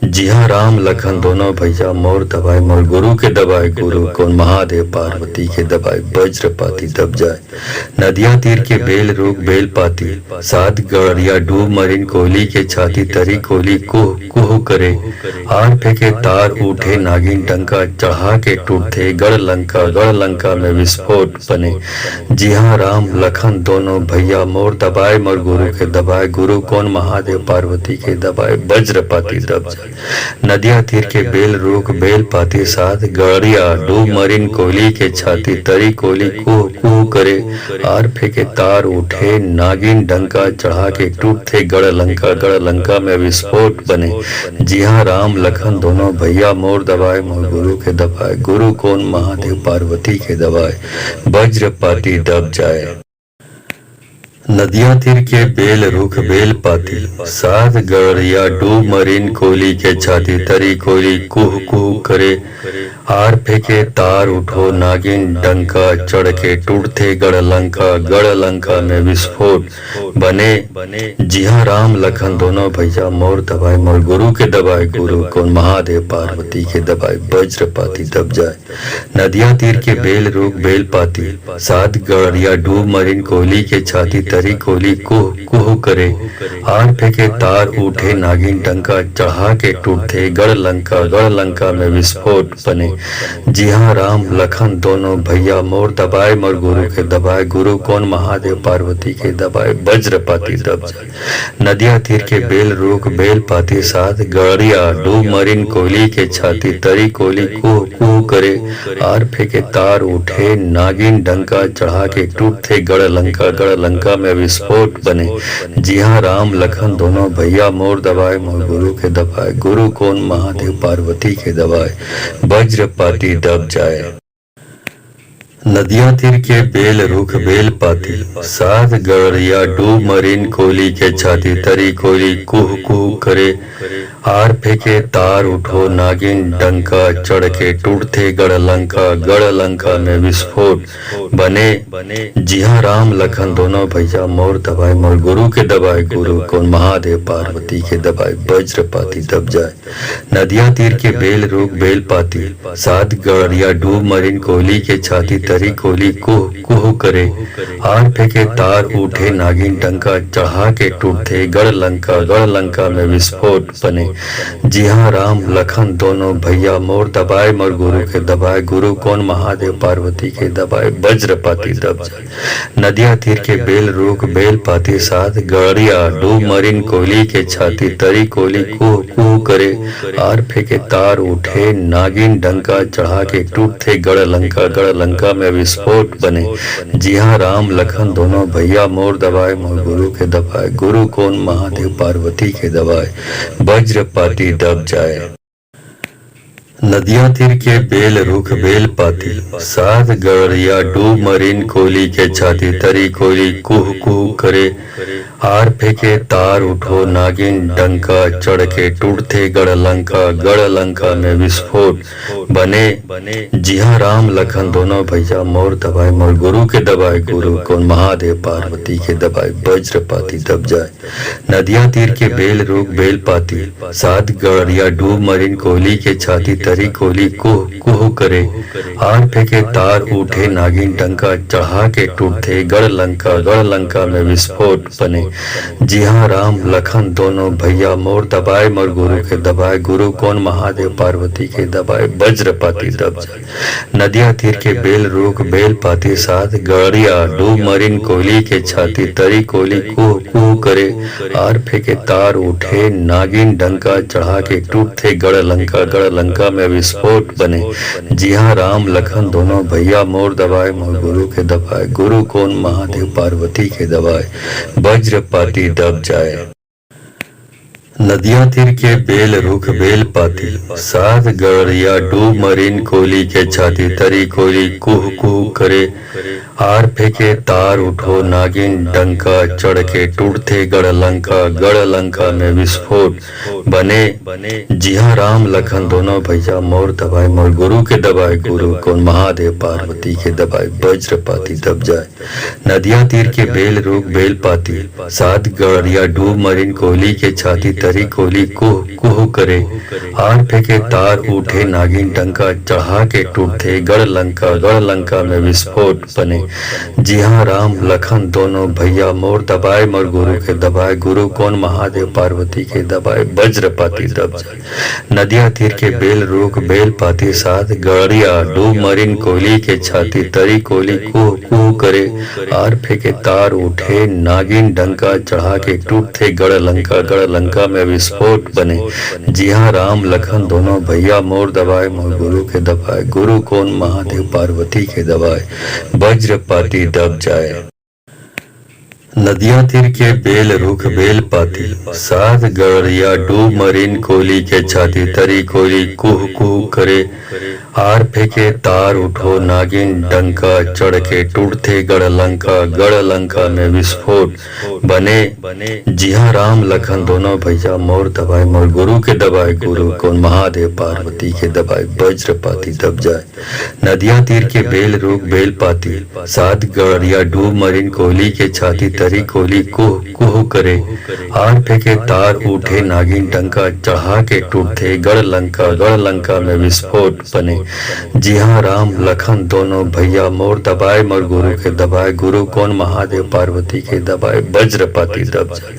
जी हाँ, राम लखन दोनों भैया मोर दबाए मोर गुरु के दबाए, गुरु कौन महादेव पार्वती के दबाए, वज्रपाती दब जाए। नदिया तीर के बेल रूख बेल पाती साथ, गड़िया डूब मरीन कोली के छाती, तरी कोली कुह कुह करे, आर फेंके तार उठे नागिन डंका, चढ़ा के टूटते गढ़ लंका में विस्फोट बने। जी हाँ, राम लखन दोनों भैया मोर दबाए मोर गुरु के दबाए, गुरु कौन महादेव पार्वती के दबाए, वज्रपाती दब जाए। नदिया तीर के बेल रूख बेल पाती साथ, गड़िया डूब मरीन कोली के छाती, तरी कोली कुह कुह करे, आर फेंके तार उठे नागिन डंका, चढ़ा के टूटते गढ़ लंका में विस्फोट बने। जी हाँ, राम लखन दोनों भैया मोर दबाए मोर गुरु के दबाए, गुरु कौन महादेव पार्वती के दबाए, वज्रपाती दब जाए। नदिया तीर के बेल रूख बेल पाती साथ, गड़िया डूब मरीन कोली के छाती, तरी कोली कुह कुह करे, आर फेंके तार उठो नागिन डंका, चढ़ के टूटते गढ़ लंका में विस्फोट बने। जी हाँ, राम लखन दोनों भैया मोर दबाए मोर गुरु के दबाए, गुरु कौन महादेव पार्वती के दबाए, वज्रपाती दब जाए। नदिया तीर के बेल रूख बेल पाती साथ, गड़िया डूब मरीन कोली के छाती, तरी कोली कुह कुह करे, आर फेंके तार उठे नागिन डंका, चढ़ा के टूटते गढ़ लंका में विस्फोट बने। जी हाँ, राम लखन दोनों भैया मोर दबाए मोर गुरु के दबाए, गुरु कौन महादेव पार्वती के दबाए, वज्रपाती दब जाए। नदिया तीर के बेल रूख बेल पाती साथ, गड़िया डूब मरीन कोहली के छाती, तरी कोहली कुह कुह करे, आर फेंके तार उठे नागिन डंका, चढ़ा के टूटते गढ़ लंका में विस्फोट बने। जी हाँ, राम लखन दोनों भैया मोर दबाए मोर गुरु के दबाए, गुरु कौन महादेव पार्वती के दबाए, वज्रपाती दब जाए। नदिया तीर के बेल रुख बेल पाती साथ, गड़िया डूब मरीन कोहली के छाती, तरी कोहली कुह कुह करे, आर फेंके तार उठो नागिन डंका, चढ़ के टूटते गढ़ लंका में विस्फोट बने। जी हाँ, राम लखन दोनों भैया मोर दबाए मोर गुरु के दबाए, गुरु कौन महादेव पार्वती के दबाए, वज्रपाती दब जाए। नदिया तीर के बेल रुख बेल पाती साथ, गड़िया डूब मरीन कोहली के छाती, तरी कोहली कुह कुह करे, आर फेंके तार उठे नागिन डंका, चढ़ा के टूटते गढ़ लंका में विस्फोट बने। जी हाँ, राम लखन दोनों भैया मोर दबाए मोर गुरु के दबाए, गुरु कौन महादेव पार्वती के दबाए, वज्रपाती दब जाए। नदिया तीर के बेल रुख बेल पाती साथ, गड़िया डूब मरीन कोहली के छाती, तरी कोहली कुह कुह करे, आर फेंके तार उठे नागिन डंका, चढ़ा के टूटते गढ़ लंका में विस्फोट बने। जी हाँ, राम लखन दोनों भैया मोर दबाए मोर गुरु के दबाए, गुरु कौन महादेव पार्वती के दबाए, वज्रपाती दब जाए। नदिया तीर के बेल रुख बेल पाती साथ, गड़िया डूब मरीन कोहली के छाती, तरी कोहली कुह कुह करे, आर फेंके तार उठो नागिन डंका, चढ़ के टूटते गढ़ लंका में विस्फोट बने। जी हाँ, राम लखन दोनों भैया मोर दबाए मोर गुरु के दबाए, गुरु कौन महादेव पार्वती के दबाए, वज्रपाती दब जाए। नदिया तीर के बेल रुख बेल पाती साथ, गड़िया डूब मरीन कोहली के छाती, तरी कोहली कुह कुह करे, आर फेंके तार उठे नागिन डंका, चढ़ा के टूटते गढ़ लंका में विस्फोट बने। जी हाँ, राम लखन दोनों भैया मोर दबाए मोर गुरु के दबाए, गुरु कौन महादेव पार्वती के दबाए, वज्रपाती दब जाए। नदिया तीर के बेल रुख बेल पाती साथ, गड़िया डूब मरीन कोहली के छाती, तरी कोहली कुह कुह करे, आर फेंके तार उठे नागिन डंका, चढ़ा के टूटते गढ़ लंका में विस्फोट बने। जी हाँ, राम लखन दोनों भैया मोर दबाए मोर गुरु के दबाए, गुरु कौन महादेव पार्वती के दबाए, वज्रपाती दब जाए। नदिया तीर के बेल रुख बेल पाती साथ, गड़िया डूब मरीन कोहली के छाती, तरी कोहली कुह कुह करे, आर फेंके तार उठो नागिन डंका, चढ़ के टूटते गढ़ लंका में विस्फोट बने। जी हाँ, राम लखन दोनों भैया मोर दबाए मोर गुरु के दबाए, गुरु कौन महादेव पार्वती के दबाए, वज्रपाती दब जाए। नदिया तीर के बेल रुख बेल पाती साथ, गड़िया डूब मरीन कोहली के छाती, तरी कोहली कुह कुह करे, आर फेंके तार उठे नागिन डंका, चढ़ा के टूटते गढ़ लंका में विस्फोट बने। जी हाँ, राम लखन दोनों भैया मोर दबाए मोर गुरु के दबाए, गुरु कौन महादेव पार्वती के दबाए, वज्रपाती दब जाए। नदिया तीर के बेल रुख बेल पाती साथ, गड़िया डूब मरीन कोहली के छाती, तरी कोहली कुह कुह करे, आर फेंके तार उठे नागिन डंका, चढ़ा के टूटते गढ़ लंका में विस्फोट बने। जी हाँ, राम लखन दोनों भैया मोर दबाए मोर गुरु के दबाए, गुरु कौन महादेव पार्वती के दबाए, वज्रपाती दब जाए। नदिया तीर के बेल रुख बेल पाती साथ, गड़िया डूब मरीन कोहली के छाती, तरी कोहली कुह कुह करे, आर फेंके तार उठो नागिन डंका, चढ़ के टूटते गढ़ लंका में विस्फोट बने। जी हाँ, राम लखन दोनों भैया मोर दबाए मोर गुरु के दबाए, गुरु कौन महादेव पार्वती के दबाए, वज्रपाती दब जाए। नदिया तीर के बेल रुख बेल पाती साथ, गड़िया डूब मरीन कोहली के छाती, तरी कोली कुह कुह करे, आर फेंके तार उठे नागिन डंका, चढ़ा के टूटते गढ़ लंका में विस्फोट बने। जी हाँ, राम लखन दोनों भैया मोर दबाए, मोर गुरु के दबाए, गुरु कौन महादेव पार्वती के दबाए, वज्रपाती दब जाए।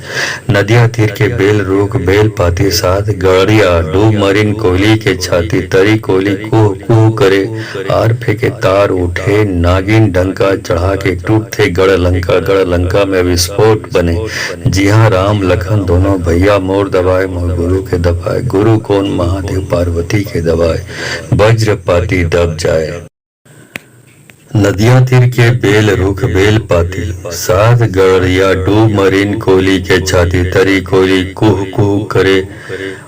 नदिया तीर के बेल रूख बेल पाती साथ, गड़िया डूब मरीन कोयली के छाती, तरी कोली कुह कुह करे, आर फेंके तार उठे नागिन डंका, चढ़ा के टूटते गढ़ लंका में विस्फोट बने। जी हाँ, राम लखन दोनों भैया मोर दबाए, मोर गुरु के दबाए, गुरु कौन महादेव पार्वती के दबाए, वज्रपाती दब जाए। नदिया तीर के बेल रुख बेल पाती साथ, गड़िया डूब मरीन कोयली के छाती, तरी कोयली कुह कुह करे,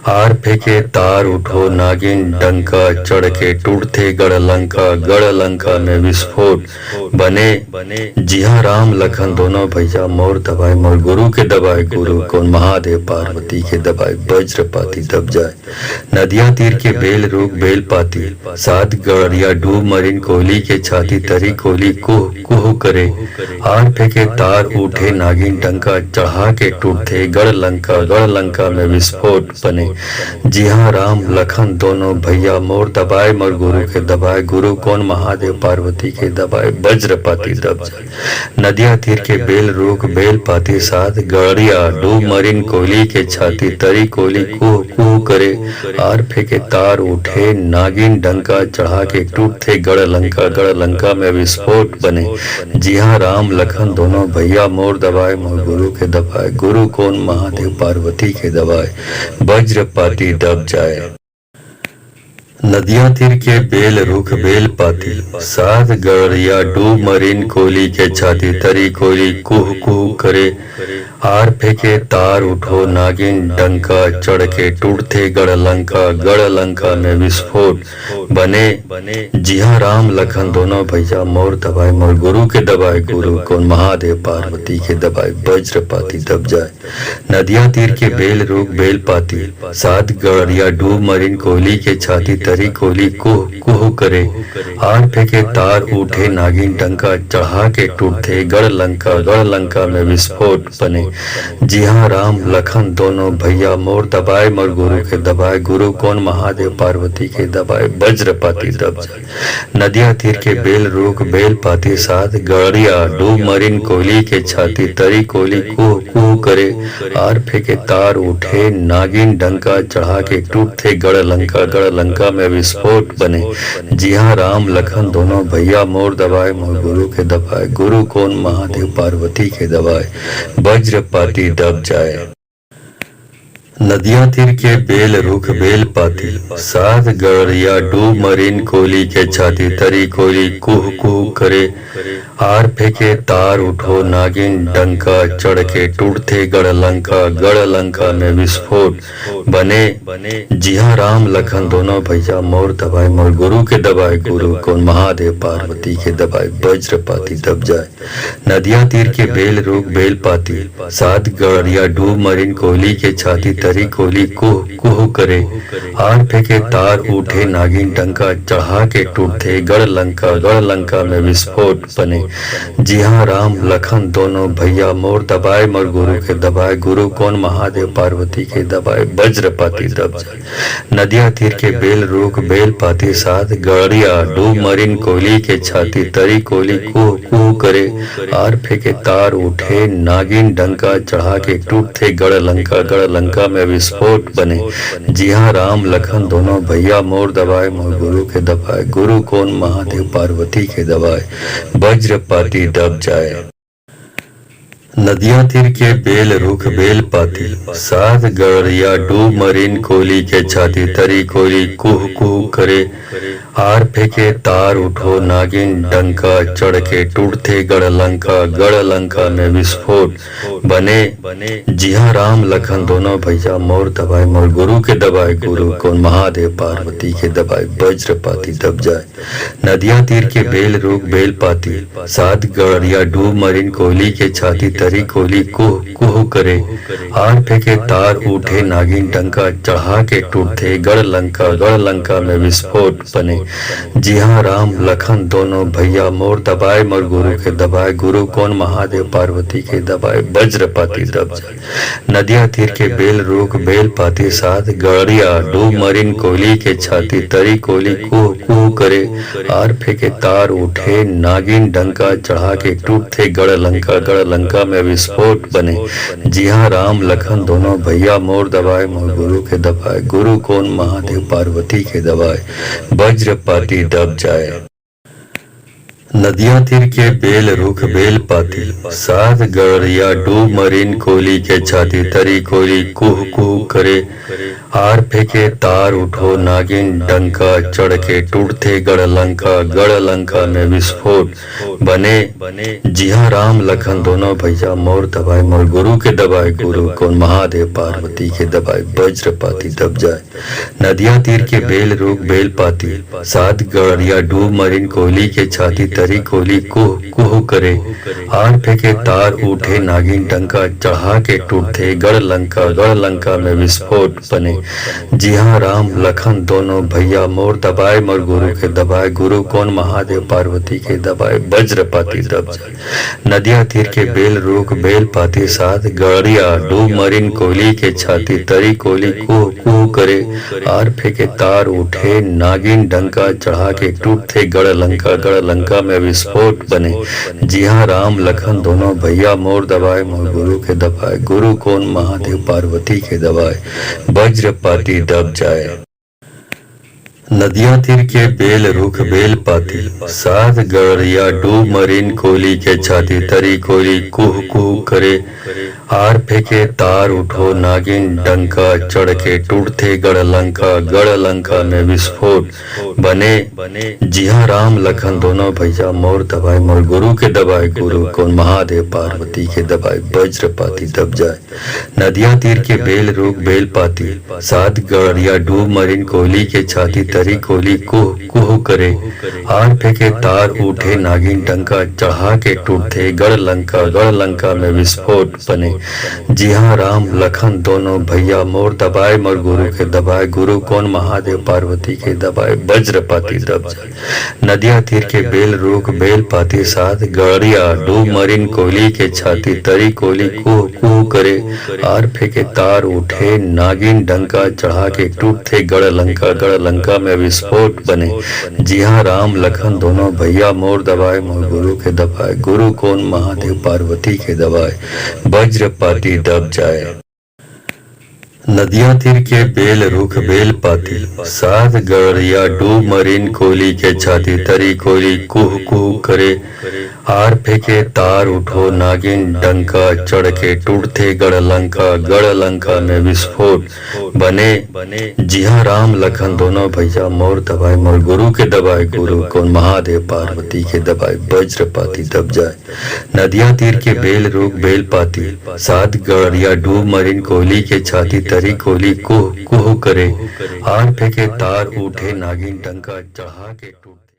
आर फेंके तार उठो नागिन डंका, चढ़ के टूटते गढ़ लंका में विस्फोट बने। जी हाँ, राम लखन दोनों भैया मोर दबाए, मोर गुरु के दबाए, गुरु कौन महादेव पार्वती के दबाए, वज्रपाती दब जाए। नदिया तीर के बेल रुख बेल पाती साथ, गड़िया डूब मरीन कोयली के छाती, तरी कोयली कुह कुह करे, आर फेंके तार उठे नागिन डंका, चढ़ा के टूटते गढ़ लंका में विस्फोट बने। जी हाँ, राम लखन दोनों भैया मोर दबाए, मोर गुरु के दबाए, गुरु कौन महादेव पार्वती के दबाए, वज्रपाती दब जाए। नदिया तीर के बेल रुख बेल पाती साथ, गड़िया डूब मरीन कोयली के छाती, तरी कोयली कुह कुह करे, आर फेंके तार उठे नागिन डंका, चढ़ा के टूटते गढ़ लंका में विस्फोट बने। जी हाँ, राम लखन दोनों भैया मोर दबाए, मोर गुरु के दबाए, गुरु कौन महादेव पार्वती के दबाए, वज्रपाती दब जाए। नदिया तीर के बेल रुख बेल पाती साथ, गड़िया डूब मरीन कोयली के छाती, तरी कोयली कुह कुह करे, आर फेंके तार उठो नागिन डंका, चढ़ के टूटते गढ़ लंका में विस्फोट बने। जी हाँ, राम लखन दोनों भैया मोर दबाए, मोर गुरु के दबाए, गुरु कौन महादेव पार्वती के दबाए, वज्रपाती दब जाए। नदिया तीर के बेल रुख बेल पाती साथ, गड़िया डूब मरीन कोयली के छाती, तरी कोयली कुह कुह करे, आर फेंके तार उठे नागिन डंका, चढ़ा के टूटते गढ़ लंका में विस्फोट बने। जी हाँ, राम लखन दोनों भैया मोर दबाए, मोर गुरु के दबाए, गुरु कौन महादेव पार्वती के दबाए, वज्रपाती दब जाए। नदिया तीर के बेल रुख बेल पाती साथ, गड़िया डूब मरीन कोयली के छाती, तरी कोयली कुह कुह करे, आर फेंके तार उठे नागिन डंका, चढ़ा के टूटते गढ़ लंका में विस्फोट बने। जी हाँ, राम लखन दोनों भैया मोर दबाए, मोर गुरु के दबाए, गुरु कौन महादेव पार्वती के दबाए, वज्रपाती दब जाए। नदिया तीर के बेल रुख बेल पाती साथ, गड़िया डूब मरीन कोयली के छाती, तरी कोयली कुह कुह करे, आर फेंके तार उठो नागिन डंका, चढ़ के टूटते गढ़ लंका में विस्फोट बने। जी हाँ, राम लखन दोनों भैया मोर दबाए, मोर गुरु के दबाए, गुरु कौन महादेव पार्वती के दबाए, वज्रपाती दब जाए। नदिया तीर के बेल रुख बेल पाती साथ, गड़िया डूब मरीन कोयली के छाती, तरी कोयली कुह कुह करे, आर फेंके तार उठे नागिन डंका, चढ़ा के टूटते गढ़ लंका में विस्फोट बने। जी हाँ, राम लखन दोनों भैया मोर दबाए, मोर गुरु के दबाए, गुरु कौन महादेव पार्वती के दबाए, वज्रपाती दब जाए। नदिया तीर के बेल रुख बेल पाती साथ, गड़िया डूब मरीन कोयली के छाती, तरी कोयली कुह कुह करे, आर फेंके तार उठे नागिन डंका, चढ़ा के टूटते गढ़ लंका में विस्फोट बने। जी हाँ, राम लखन दोनों भैया मोर दबाए, मोर गुरु के दबाए, गुरु कौन महादेव पार्वती के दबाए, वज्रपाती दब जाए। नदिया तीर के बेल रुख बेल पाती साथ, गड़िया डूब मरीन कोयली के छाती, तरी कोयली कुह कुह करे, आर फेंके तार उठो नागिन डंका, चढ़ के टूटते गढ़ लंका में विस्फोट बने। जी हाँ, राम लखन दोनों भैया मोर दबाए, मोर गुरु के दबाए, गुरु कौन महादेव पार्वती के दबाए, वज्रपाती दब जाए। नदिया तीर के बेल रुख बेल पाती साथ, गड़िया डूब मरीन कोयली के छाती, तरी कोयली कुह कुह करे, आर फेंके तार उठे नागिन डंका, चढ़ा के टूटते गढ़ लंका में विस्फोट बने। जी हाँ, राम लखन दोनों भैया मोर दबाए मोर गुरु के दबाए, गुरु कौन महादेव पार्वती के दबाए, वज्रपाती दब जाए। नदिया तीर के बेल रूख बेल पाती साथ, गड़िया डूब मरीन कोहली के छाती, तरी कोहली कुह कुह करे, आर फेंके तार उठे नागिन डंका चढ़ा के, टूटते गढ़ लंका में विस्फोट बने। जी हाँ, राम लखन दोनों भैया मोर दबाए मोर गुरु के दबाए, गुरु कौन महादेव पार्वती के दबाए, वज्रपाती दब जाए। नदिया तीर के बेल रुख बेल पाती साथ, गड़िया डूब मरीन कोहली के छाती, तरी कोहली कुह कुह करे, आर फेंके तार उठो नागिन डंका चढ़ के, टूटते गढ़ लंका में विस्फोट बने। जी हाँ, राम लखन दोनों भैया मोर दबाए मोर गुरु के दबाए, गुरु कौन महादेव पार्वती के दबाए, वज्रपाती दब जाए। नदिया तीर के बेल रुख बेल पाती साथ, गड़िया डूब मरीन कोहली के छाती, तरी कोहली कुह कुह करे, आर फेंके तार उठे नागिन डंका चढ़ा के, टूटते गढ़ लंका में विस्फोट बने। जी हाँ, राम लखन दोनों भैया मोर दबाए मोर गुरु के दबाए, गुरु कौन महादेव पार्वती के दबाए, वज्रपाती दब जाए। नदिया तीर के बेल रुख बेल पाती साथ, गड़िया डूब मरीन कोहली के छाती, तरी कोहली कुह कुह करे, आर फेंके तार उठे नागिन डंका चढ़ा के, टूटते गढ़ लंका में विस्फोट बने। जी हाँ, राम लखन दोनों भैया मोर दबाए मोर गुरु के दबाए, गुरु कौन महादेव पार्वती के दबाए, वज्रपाती दब जाए। नदिया तीर के बेल रुख बेल पाती साथ, गड़िया डूब मरीन कोहली के छाती, तरी कोहली कुह कुह करे, आर फेंके तार उठो नागिन डंका चढ़ के, टूटते गढ़ लंका में विस्फोट बने। जी हाँ, राम लखन दोनों भैया मोर दबाए मोर गुरु के दबाए, गुरु कौन महादेव पार्वती के दबाए, वज्रपाती दब जाए। नदिया तीर के बेल रुख बेल पाती साथ, गड़िया डूब मरीन कोहली के छाती, तरी कोहली कुह कुह करे, आर फेंके तार उठे नागिन डंका चढ़ा के, टूटते गढ़ लंका में विस्फोट बने। जी हाँ, राम लखन दोनों भैया मोर दबाए मोर गुरु के दबाए, गुरु कौन महादेव पार्वती के दबाए, वज्रपाती दब जाए। नदिया तीर के बेल रुख बेल पाती साथ, गड़िया डूब मरीन कोहली के छाती, तरी कोहली कुह कुह करे, आर फेंके तार उठे नागिन डंका चढ़ा के, टूटते गढ़ लंका में विस्फोट बने। जी हाँ, राम लखन दोनों भैया मोर दबाए मोर गुरु के दबाए, गुरु कौन महादेव पार्वती के दबाए, वज्रपाती दब जाए। नदिया तीर के बेल रुख बेल पाती साथ, गड़िया डूब मरीन कोहली के छाती, तरी कोहली कुह कुह करे, आर फेंके तार उठो नागिन डंका चढ़ के, टूटते गढ़ लंका में विस्फोट बने। जी हाँ, राम लखन दोनों भैया मोर दबाए मोर गुरु के दबाए, गुरु कौन महादेव पार्वती के दबाए, वज्रपाती दब जाए। नदिया तीर के बेल रुख बेल पाती साथ, गड़िया डूब मरीन कोहली के छाती, तरी कोहली कुह कुह करे, आर फेंके तार उठे नागिन डंका चढ़ा के, टूट